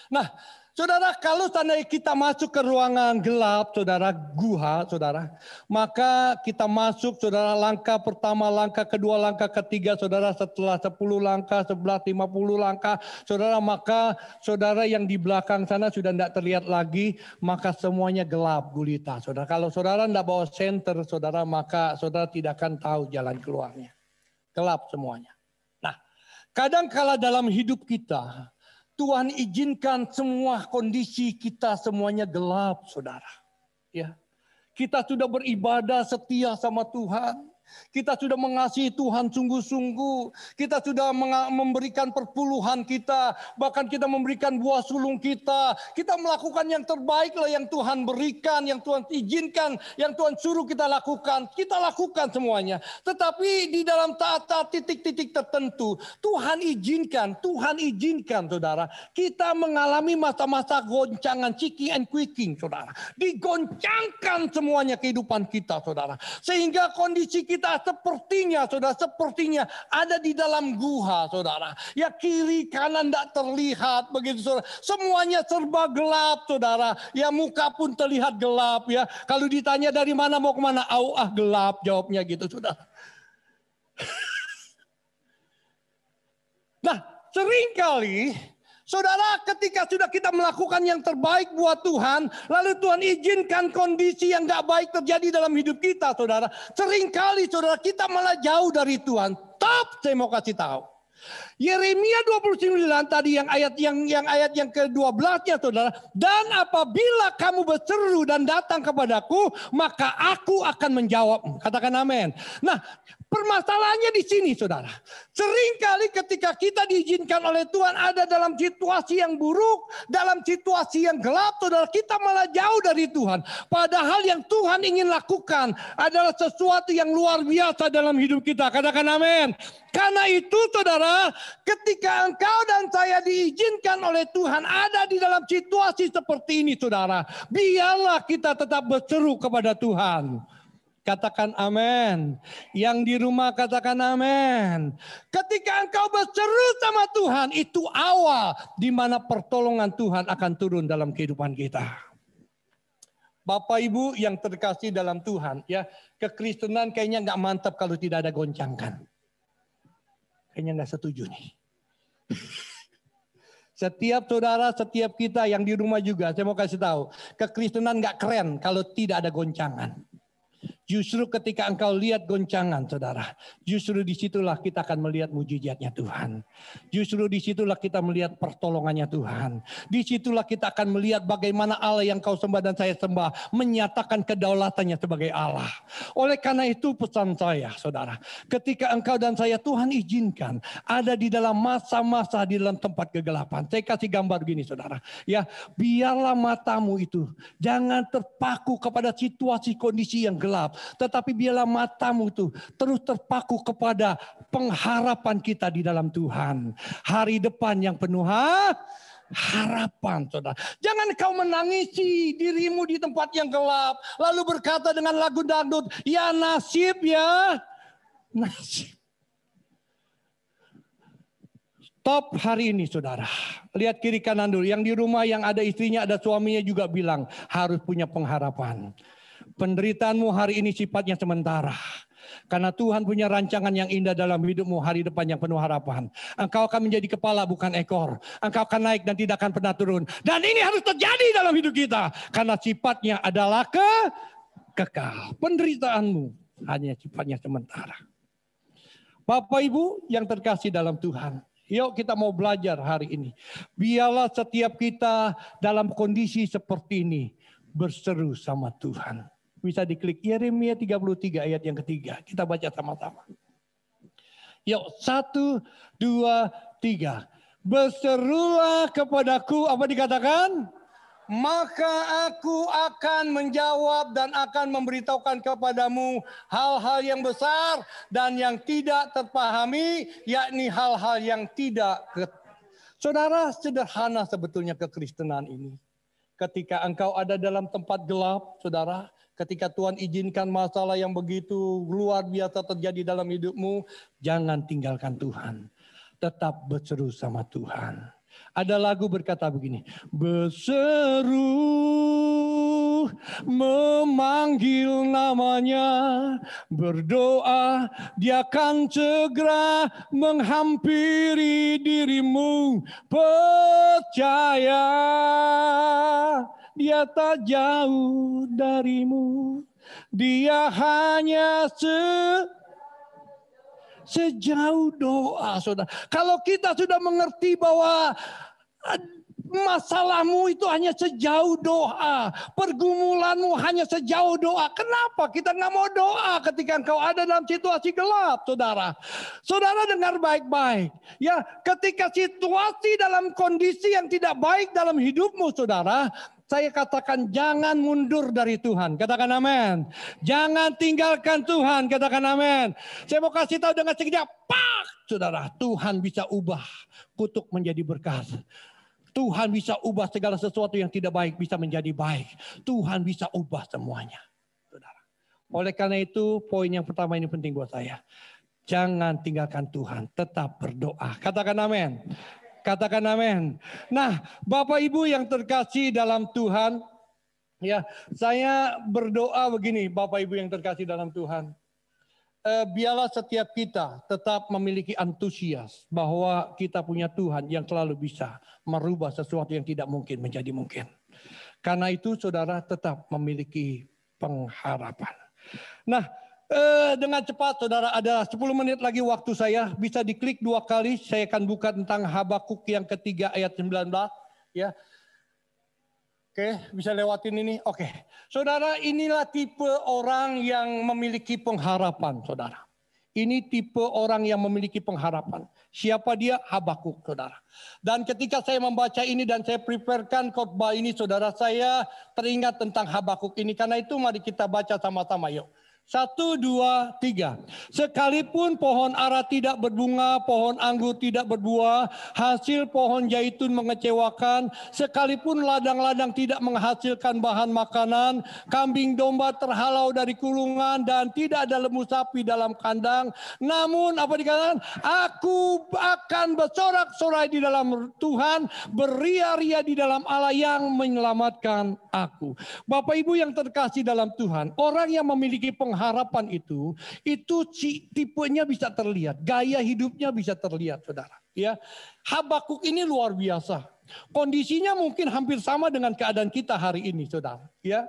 Nah, saudara, kalau seandainya kita masuk ke ruangan gelap, saudara, gua, saudara, maka kita masuk, saudara, langkah pertama, langkah kedua, langkah ketiga, saudara, setelah 10 langkah, 11, 50 langkah, saudara, maka saudara yang di belakang sana sudah tidak terlihat lagi, maka semuanya gelap gulita, saudara. Kalau saudara tidak bawa senter, saudara, maka saudara tidak akan tahu jalan keluarnya. Gelap semuanya. Nah, kadang-kala dalam hidup kita, Tuhan izinkan semua kondisi kita semuanya gelap, saudara. Ya, kita sudah beribadah setia sama Tuhan. Kita sudah mengasihi Tuhan sungguh-sungguh. Kita sudah memberikan perpuluhan kita. Bahkan kita memberikan buah sulung kita. Kita melakukan yang terbaik lah yang Tuhan berikan. Yang Tuhan izinkan. Yang Tuhan suruh kita lakukan. Kita lakukan semuanya. Tetapi di dalam saat-saat titik-titik tertentu. Tuhan izinkan, saudara. Kita mengalami masa-masa goncangan. Chicky and quicking, saudara. Digoncangkan semuanya kehidupan kita, saudara. Sehingga kondisi kita sepertinya, saudara, sepertinya ada di dalam gua, saudara. Ya, kiri kanan tidak terlihat begitu, saudara. Semuanya serba gelap, saudara. Ya, muka pun terlihat gelap, ya. Kalau ditanya dari mana mau kemana, gelap jawabnya gitu, saudara. Nah, seringkali saudara, ketika sudah kita melakukan yang terbaik buat Tuhan, lalu Tuhan izinkan kondisi yang gak baik terjadi dalam hidup kita, saudara. Seringkali, saudara, kita malah jauh dari Tuhan. Saya mau kasih tahu. Yeremia 29 tadi yang ayat yang ke-12-nya, saudara. Dan apabila kamu berseru dan datang kepadaku, maka aku akan menjawab. Katakan amin. Nah, permasalahannya di sini, saudara. Seringkali ketika kita diizinkan oleh Tuhan ada dalam situasi yang buruk, dalam situasi yang gelap, saudara, kita malah jauh dari Tuhan. Padahal yang Tuhan ingin lakukan adalah sesuatu yang luar biasa dalam hidup kita. Katakan amin. Karena itu, saudara, ketika engkau dan saya diizinkan oleh Tuhan ada di dalam situasi seperti ini, saudara, biarlah kita tetap berseru kepada Tuhan. Katakan amin. Yang di rumah katakan amin. Ketika engkau berseru sama Tuhan, itu awal di mana pertolongan Tuhan akan turun dalam kehidupan kita. Bapak Ibu yang terkasih dalam Tuhan, ya, kekristenan kayaknya nggak mantap kalau tidak ada goncangkan. Kayaknya nggak setuju nih. Setiap saudara, setiap kita yang di rumah juga, saya mau kasih tahu, kekristenan nggak keren kalau tidak ada goncangan. Justru ketika engkau lihat goncangan, saudara, justru disitulah kita akan melihat mujizatnya Tuhan. Justru disitulah kita melihat pertolongannya Tuhan. Disitulah kita akan melihat bagaimana Allah yang kau sembah dan saya sembah menyatakan kedaulatannya sebagai Allah. Oleh karena itu pesan saya, saudara, ketika engkau dan saya Tuhan izinkan ada di dalam masa-masa di dalam tempat kegelapan. Saya kasih gambar gini, saudara. Ya, biarlah matamu itu jangan terpaku kepada situasi kondisi yang gelap. Tetapi biarlah matamu itu terus terpaku kepada pengharapan kita di dalam Tuhan. Hari depan yang penuh harapan, saudara. Jangan kau menangisi dirimu di tempat yang gelap. Lalu berkata dengan lagu dangdut, ya nasib ya. Nasib. Stop hari ini, saudara. Lihat kiri kanan dulu. Yang di rumah yang ada istrinya, ada suaminya juga bilang harus punya pengharapan. Penderitaanmu hari ini sifatnya sementara. Karena Tuhan punya rancangan yang indah dalam hidupmu, hari depan yang penuh harapan. Engkau akan menjadi kepala bukan ekor. Engkau akan naik dan tidak akan pernah turun. Dan ini harus terjadi dalam hidup kita. Karena sifatnya adalah kekal. Penderitaanmu hanya sifatnya sementara. Bapak Ibu yang terkasih dalam Tuhan. Yuk kita mau belajar hari ini. Biarlah setiap kita dalam kondisi seperti ini berseru sama Tuhan. Bisa diklik Yeremia 33 ayat yang ketiga. Kita baca sama-sama. Yuk 1, 2, 3. Berserulah kepadaku, apa dikatakan? Maka aku akan menjawab dan akan memberitahukan kepadamu hal-hal yang besar dan yang tidak terpahami, yakni hal-hal yang tidak. Saudara, sederhana sebetulnya kekristenan ini. Ketika engkau ada dalam tempat gelap, saudara, ketika Tuhan izinkan masalah yang begitu luar biasa terjadi dalam hidupmu, jangan tinggalkan Tuhan. Tetap berseru sama Tuhan. Ada lagu berkata begini, berseru memanggil namanya, berdoa dia akan segera menghampiri dirimu, percaya dia tak jauh darimu, dia hanya sejauh doa, saudara. Kalau kita sudah mengerti bahwa masalahmu itu hanya sejauh doa, pergumulanmu hanya sejauh doa. Kenapa kita nggak mau doa ketika engkau ada dalam situasi gelap, saudara? Saudara dengar baik-baik. Ya, ketika situasi dalam kondisi yang tidak baik dalam hidupmu, saudara, saya katakan jangan mundur dari Tuhan. Katakan amin. Jangan tinggalkan Tuhan. Katakan amin. Saya mau kasih tahu dengan sekejap. Pak, saudara, Tuhan bisa ubah kutuk menjadi berkat. Tuhan bisa ubah segala sesuatu yang tidak baik bisa menjadi baik. Tuhan bisa ubah semuanya, saudara. Oleh karena itu, poin yang pertama ini penting buat saya. Jangan tinggalkan Tuhan. Tetap berdoa. Katakan amin. Katakan amin. Nah, Bapak Ibu yang terkasih dalam Tuhan, ya, saya berdoa begini, Bapak Ibu yang terkasih dalam Tuhan. Biarlah setiap kita tetap memiliki antusias bahwa kita punya Tuhan yang selalu bisa merubah sesuatu yang tidak mungkin menjadi mungkin. Karena itu saudara tetap memiliki pengharapan. Nah, dengan cepat saudara, ada 10 menit lagi waktu saya, bisa diklik 2 kali, saya akan buka tentang Habakuk yang ketiga ayat 19, ya. Oke, bisa lewatin ini. Oke. Saudara, inilah tipe orang yang memiliki pengharapan, saudara. Ini tipe orang yang memiliki pengharapan. Siapa dia? Habakuk, saudara. Dan ketika saya membaca ini dan saya preparekan khotbah ini, saudara, saya teringat tentang Habakuk ini. Karena itu mari kita baca sama-sama, yuk. 1, 2, 3. Sekalipun pohon ara tidak berbunga, pohon anggur tidak berbuah, hasil pohon zaitun mengecewakan, sekalipun ladang-ladang tidak menghasilkan bahan makanan, kambing domba terhalau dari kulungan dan tidak ada lembu sapi dalam kandang. Namun apa dikatakan? Aku akan bersorak-sorai di dalam Tuhan, beria-ria di dalam Allah yang menyelamatkan aku. Bapak Ibu yang terkasih dalam Tuhan, orang yang memiliki pengharapan itu tipenya bisa terlihat, gaya hidupnya bisa terlihat, saudara. Ya, Habakuk ini luar biasa. Kondisinya mungkin hampir sama dengan keadaan kita hari ini, saudara. Ya,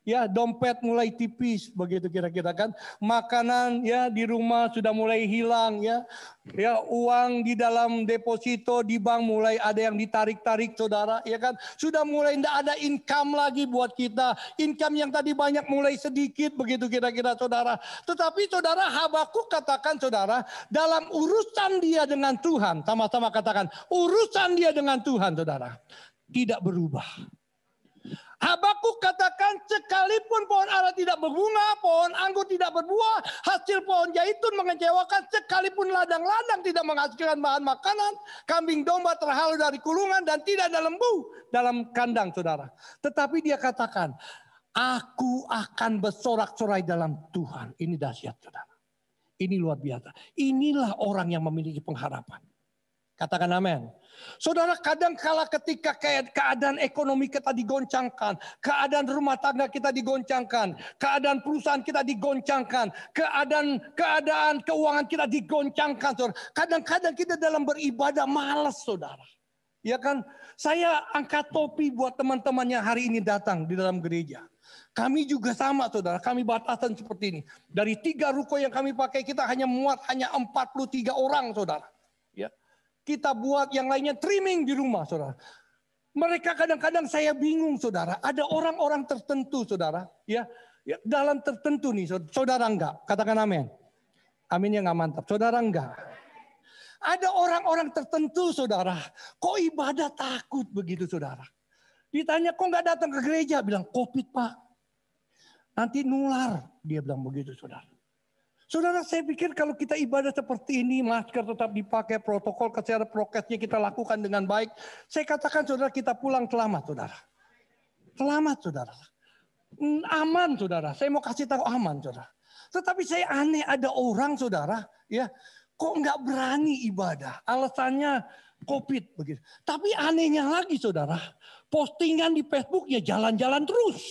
Ya, dompet mulai tipis begitu kira-kira kan. Makanan ya di rumah sudah mulai hilang ya. Ya, uang di dalam deposito di bank mulai ada yang ditarik-tarik saudara, ya kan. Sudah mulai tidak ada income lagi buat kita. Income yang tadi banyak mulai sedikit begitu kira-kira saudara. Tetapi saudara, Habakuk katakan saudara, dalam urusan dia dengan Tuhan, sama-sama katakan, urusan dia dengan Tuhan saudara, tidak berubah. Habakuk katakan sekalipun pohon ara tidak berbunga, pohon anggur tidak berbuah, hasil pohon zaitun mengecewakan, sekalipun ladang-ladang tidak menghasilkan bahan makanan, kambing domba terhalau dari kulungan dan tidak ada lembu dalam kandang saudara. Tetapi dia katakan, aku akan bersorak-sorai dalam Tuhan. Ini dahsyat saudara. Ini luar biasa. Inilah orang yang memiliki pengharapan. Katakan amin. Saudara, kadang kala ketika keadaan ekonomi kita digoncangkan, keadaan rumah tangga kita digoncangkan, keadaan perusahaan kita digoncangkan, keadaan keuangan kita digoncangkan, saudara. Kadang-kadang kita dalam beribadah malas, saudara. Ya kan? Saya angkat topi buat teman-teman yang hari ini datang di dalam gereja. Kami juga sama saudara, kami batasan seperti ini. Dari 3 ruko yang kami pakai, kita hanya muat hanya 43 orang saudara. Ya. Kita buat yang lainnya trimming di rumah, saudara. Mereka kadang-kadang saya bingung, saudara. Ada orang-orang tertentu, saudara. Ya, dalam tertentu nih, saudara enggak. Katakan amin. Amin yang nggak mantap. Saudara enggak. Ada orang-orang tertentu, saudara. Kok ibadah takut begitu, saudara. Ditanya, kok nggak datang ke gereja? Bilang, COVID pak. Nanti nular. Dia bilang begitu, saudara. Saudara, saya pikir kalau kita ibadah seperti ini, masker tetap dipakai, protokol kesehatan prokesnya kita lakukan dengan baik. Saya katakan saudara, kita pulang selamat saudara. Selamat saudara. Aman saudara. Saya mau kasih tahu aman saudara. Tetapi saya aneh ada orang saudara, ya kok nggak berani ibadah. Alasannya COVID begitu. Tapi anehnya lagi saudara, postingan di Facebook ya jalan-jalan terus.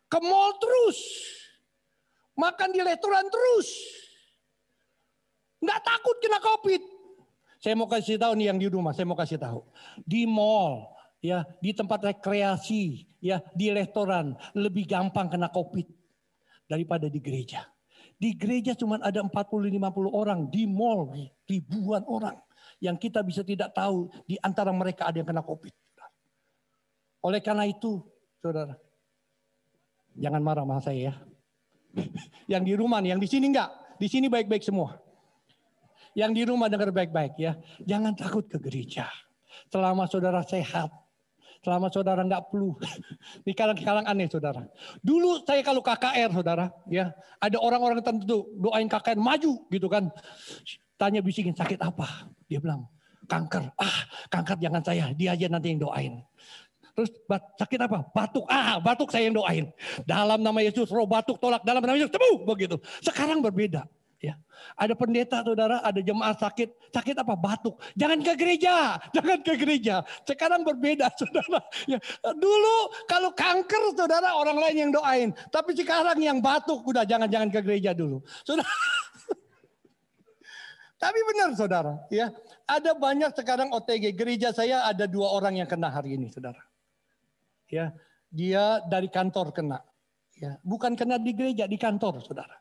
Ke mall terus. Makan di restoran terus. Nggak takut kena COVID. Saya mau kasih tahu nih yang di rumah, saya mau kasih tahu. Di mall, ya, di tempat rekreasi, ya, di restoran lebih gampang kena COVID daripada di gereja. Di gereja cuma ada 40-50 orang, di mall ribuan orang yang kita bisa tidak tahu di antara mereka ada yang kena COVID. Oleh karena itu, saudara, jangan marah sama saya ya. Yang di rumah nih, yang di sini enggak. Di sini baik-baik semua. Yang di rumah dengar baik-baik ya. Jangan takut ke gereja. Selama saudara sehat. Selama saudara enggak flu. Ini kadang-kadang aneh saudara. Dulu saya kalau KKR saudara. Ya, ada orang-orang tertentu doain KKR maju gitu kan. Tanya bisikin sakit apa. Dia bilang kanker. Kanker jangan saya. Dia aja nanti yang doain. Terus sakit apa? Batuk. Batuk saya yang doain. Dalam nama Yesus, roh batuk tolak. Dalam nama Yesus, sembuh. Begitu. Sekarang berbeda. Ya. Ada pendeta saudara, ada jemaat sakit. Sakit apa? Batuk. Jangan ke gereja. Jangan ke gereja. Sekarang berbeda saudara. Ya. Dulu kalau kanker saudara, orang lain yang doain. Tapi sekarang yang batuk, udah jangan ke gereja dulu. Saudara. Tapi benar saudara. Ya. Ada banyak sekarang OTG. Gereja saya ada 2 orang yang kena hari ini saudara. Ya, dia dari kantor kena. Ya, bukan kena di gereja, di kantor, saudara.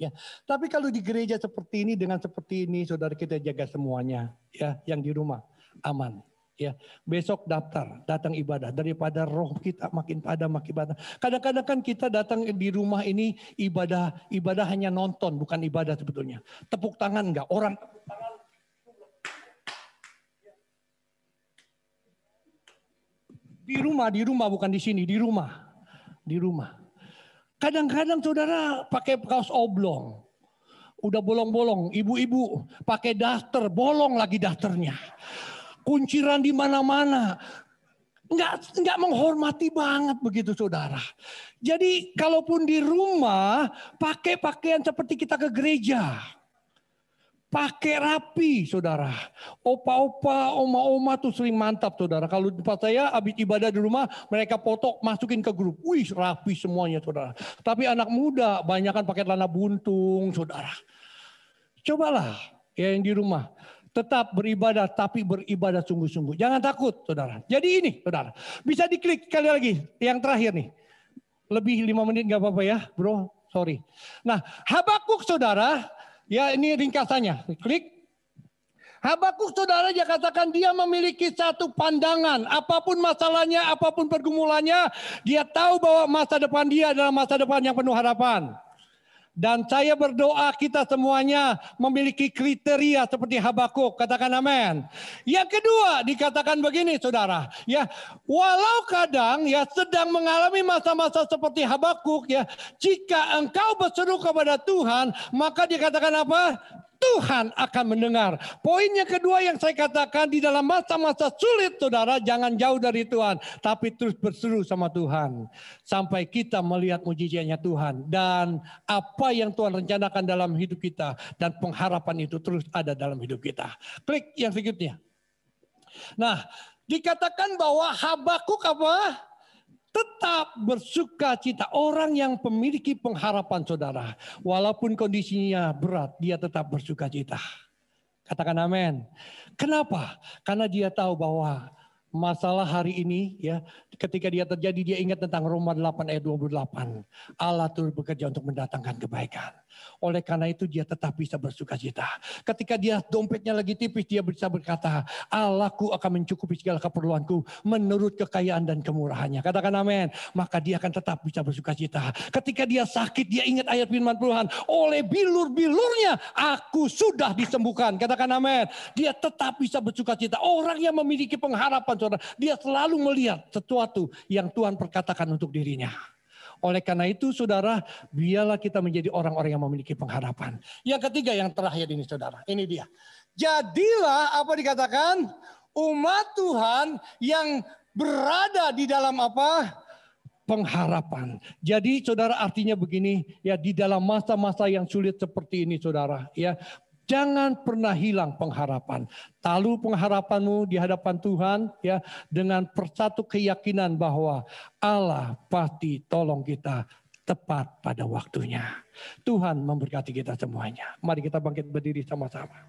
Ya, tapi kalau di gereja seperti ini dengan seperti ini, saudara kita jaga semuanya. Ya, yang di rumah aman. Ya, besok daftar, datang ibadah daripada roh kita makin padam. Kadang-kadang kan kita datang di rumah ini ibadah hanya nonton, bukan ibadah sebetulnya. Tepuk tangan enggak? Orang tepuk tangan. Di rumah bukan di sini, di rumah. Kadang-kadang saudara pakai kaos oblong. Udah bolong-bolong, ibu-ibu pakai daster, bolong lagi dasternya. Kunciran di mana-mana. Enggak menghormati banget begitu saudara. Jadi kalaupun di rumah pakai pakaian seperti kita ke gereja. Pakai rapi, saudara. Opa-opa, oma-oma tuh sering mantap, saudara. Kalau tempat saya habis ibadah di rumah, mereka foto masukin ke grup. Wih, rapi semuanya, saudara. Tapi anak muda, banyak kan pakai celana buntung, saudara. Cobalah, ya yang di rumah. Tetap beribadah, tapi beribadah sungguh-sungguh. Jangan takut, saudara. Jadi ini, saudara. Bisa diklik sekali lagi. Yang terakhir nih. Lebih 5 menit gak apa-apa ya, bro. Sorry. Nah, Habakuk, saudara. Ya, ini ringkasannya. Klik. Habakuk, saudara, dia katakan dia memiliki satu pandangan. Apapun masalahnya, apapun pergumulannya, dia tahu bahwa masa depan dia adalah masa depan yang penuh harapan. Dan saya berdoa kita semuanya memiliki kriteria seperti Habakuk. Katakan amin. Yang kedua dikatakan begini, saudara. Ya, walau kadang ya sedang mengalami masa-masa seperti Habakuk, ya, jika engkau berseru kepada Tuhan, maka dikatakan apa? Tuhan akan mendengar. Poin yang kedua yang saya katakan, di dalam masa-masa sulit, saudara, jangan jauh dari Tuhan, tapi terus berseru sama Tuhan sampai kita melihat mujizatnya Tuhan dan apa yang Tuhan rencanakan dalam hidup kita, dan pengharapan itu terus ada dalam hidup kita. Klik yang selanjutnya. Nah, dikatakan bahwa Habakuk apa? Tetap bersuka cita. Orang yang memiliki pengharapan, saudara, walaupun kondisinya berat, dia tetap bersuka cita. Katakan amin. Kenapa? Karena dia tahu bahwa masalah hari ini, ya, ketika dia terjadi, dia ingat tentang Roma 8 ayat 28. Allah turut bekerja untuk mendatangkan kebaikan. Oleh karena itu dia tetap bisa bersuka cita. Ketika dia dompetnya lagi tipis, dia bisa berkata, Allahku akan mencukupi segala keperluanku menurut kekayaan dan kemurahannya. Katakan amin. Maka dia akan tetap bisa bersuka cita. Ketika dia sakit, dia ingat ayat firman Tuhan, oleh bilur-bilurnya aku sudah disembuhkan. Katakan amin. Dia tetap bisa bersuka cita. Orang yang memiliki pengharapan, saudara, dia selalu melihat sesuatu yang Tuhan perkatakan untuk dirinya. Oleh karena itu, saudara, biarlah kita menjadi orang-orang yang memiliki pengharapan. Yang ketiga, yang terakhir ini, saudara, ini dia. Jadilah apa dikatakan? Umat Tuhan yang berada di dalam apa? Pengharapan. Jadi, saudara, artinya begini, ya, di dalam masa-masa yang sulit seperti ini, saudara, ya, jangan pernah hilang pengharapan. Taruh pengharapanmu di hadapan Tuhan, ya, dengan persatu keyakinan bahwa Allah pasti tolong kita tepat pada waktunya. Tuhan memberkati kita semuanya. Mari kita bangkit berdiri sama-sama.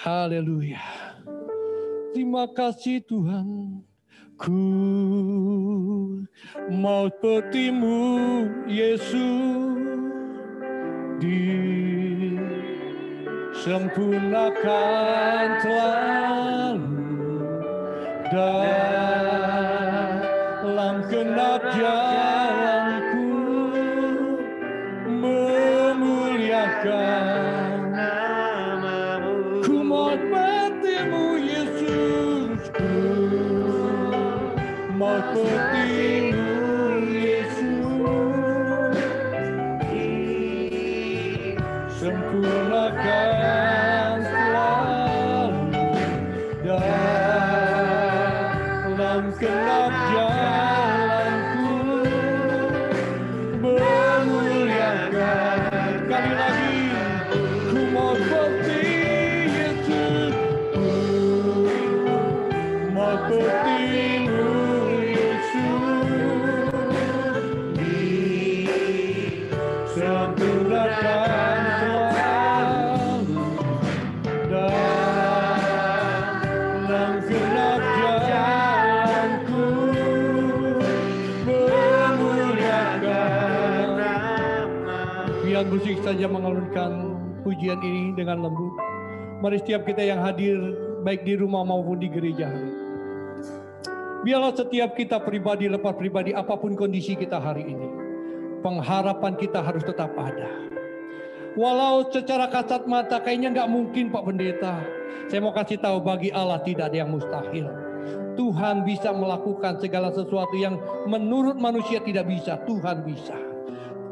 Haleluya. Terima kasih Tuhan. Ku mau seperti-Mu, Yesus. Disempurnakan selalu dalam genap jalanku, memuliakan nama-Mu. Ku mau seperti-Mu, Yesus. Ku mau seperti-Mu, sempurnakan selalu dalam genap jalanku, memuliakan. Kali lagi, ku mau seperti Yesus, ku mau seperti-Mu, Yesus, sempurnakan musik saja mengalunkan pujian ini dengan lembut. Mari setiap kita yang hadir baik di rumah maupun di gereja, biarlah setiap kita pribadi lepas pribadi apapun kondisi kita hari ini, pengharapan kita harus tetap ada. Walau secara kasat mata kayaknya nggak mungkin Pak Pendeta, saya mau kasih tahu bagi Allah tidak ada yang mustahil. Tuhan bisa melakukan segala sesuatu yang menurut manusia tidak bisa, Tuhan bisa.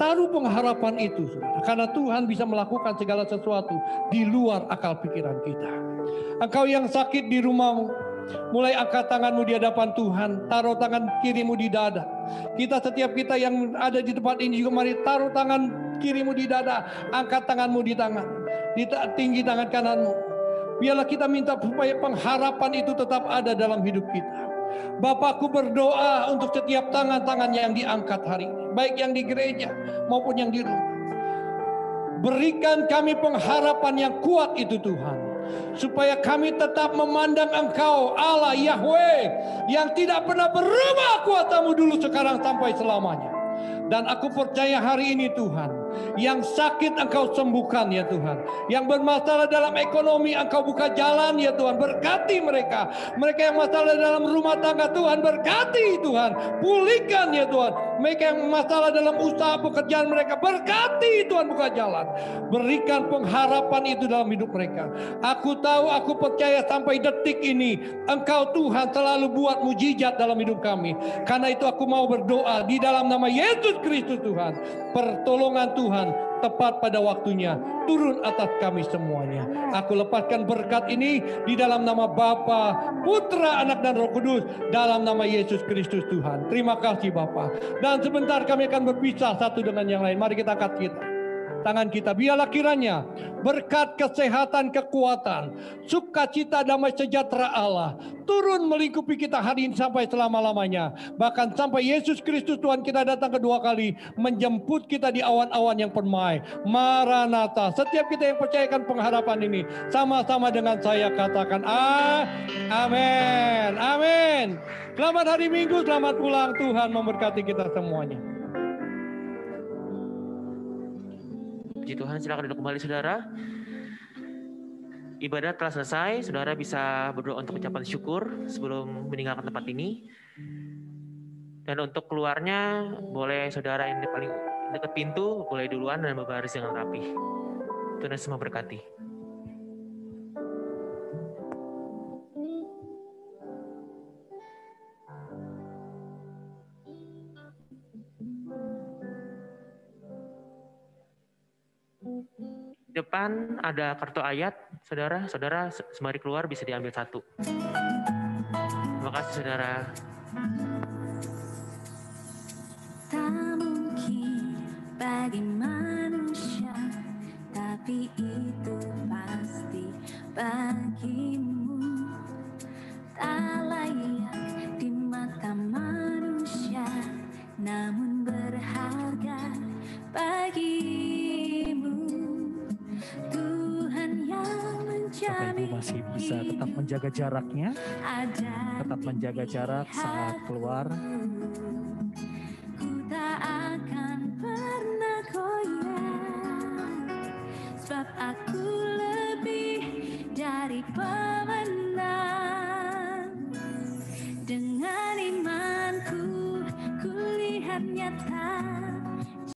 Taruh pengharapan itu, saudara, karena Tuhan bisa melakukan segala sesuatu di luar akal pikiran kita. Engkau yang sakit di rumahmu, mulai angkat tanganmu di hadapan Tuhan, taruh tangan kirimu di dada. Kita setiap kita yang ada di tempat ini juga mari taruh tangan kirimu di dada, angkat tanganmu di tangan, di tinggi tangan kananmu. Biarlah kita minta supaya pengharapan itu tetap ada dalam hidup kita. Bapakku berdoa untuk setiap tangan-tangan yang diangkat hari ini, baik yang di gereja maupun yang di rumah. Berikan kami pengharapan yang kuat itu Tuhan. Supaya kami tetap memandang Engkau Allah Yahweh yang tidak pernah berubah kuasa-Mu dulu, sekarang, sampai selamanya. Dan aku percaya hari ini Tuhan, yang sakit Engkau sembuhkan ya Tuhan. Yang bermasalah dalam ekonomi Engkau buka jalan ya Tuhan. Berkati mereka. Mereka yang masalah dalam rumah tangga Tuhan, berkati Tuhan. Pulihkan ya Tuhan. Mereka yang masalah dalam usaha pekerjaan mereka, berkati Tuhan, buka jalan. Berikan pengharapan itu dalam hidup mereka. Aku tahu, aku percaya sampai detik ini Engkau Tuhan selalu buat mujizat dalam hidup kami. Karena itu aku mau berdoa di dalam nama Yesus Kristus Tuhan. Pertolongan Tuhan tepat pada waktunya turun atas kami semuanya. Aku lepaskan berkat ini di dalam nama Bapa, Putra, Anak dan Roh Kudus, dalam nama Yesus Kristus Tuhan. Terima kasih Bapa. Dan sebentar kami akan berpisah satu dengan yang lain. Mari kita angkat tangan kita. Biarlah kiranya berkat, kesehatan, kekuatan, sukacita, damai sejahtera Allah turun melingkupi kita hari ini sampai selama-lamanya. Bahkan sampai Yesus Kristus Tuhan kita datang kedua kali menjemput kita di awan-awan yang permai. Maranatha. Setiap kita yang percayakan pengharapan ini, sama-sama dengan saya katakan amin. Amin. Selamat hari Minggu, selamat pulang. Tuhan memberkati kita semuanya. Puji Tuhan, silakan duduk kembali saudara. Ibadah telah selesai, saudara bisa berdoa untuk ucapan syukur sebelum meninggalkan tempat ini. Dan untuk keluarnya, boleh saudara yang di paling dekat pintu, boleh duluan dan berbaris dengan rapi. Tuhan Yesus memberkati. Di depan ada kartu ayat, saudara sembari keluar bisa diambil satu. Terima kasih saudara. Tak mungkin bagi manusia, tapi itu pasti bagimu. Tak layak di mata manusia, namun berharga bagimu. Tuhan yang Bapak Ibu masih bisa tetap menjaga jaraknya, tetap menjaga jarak saat keluar. Ku tak akan pernah goyah, sebab aku lebih dari pemenang. Dengan imanku ku lihat nyata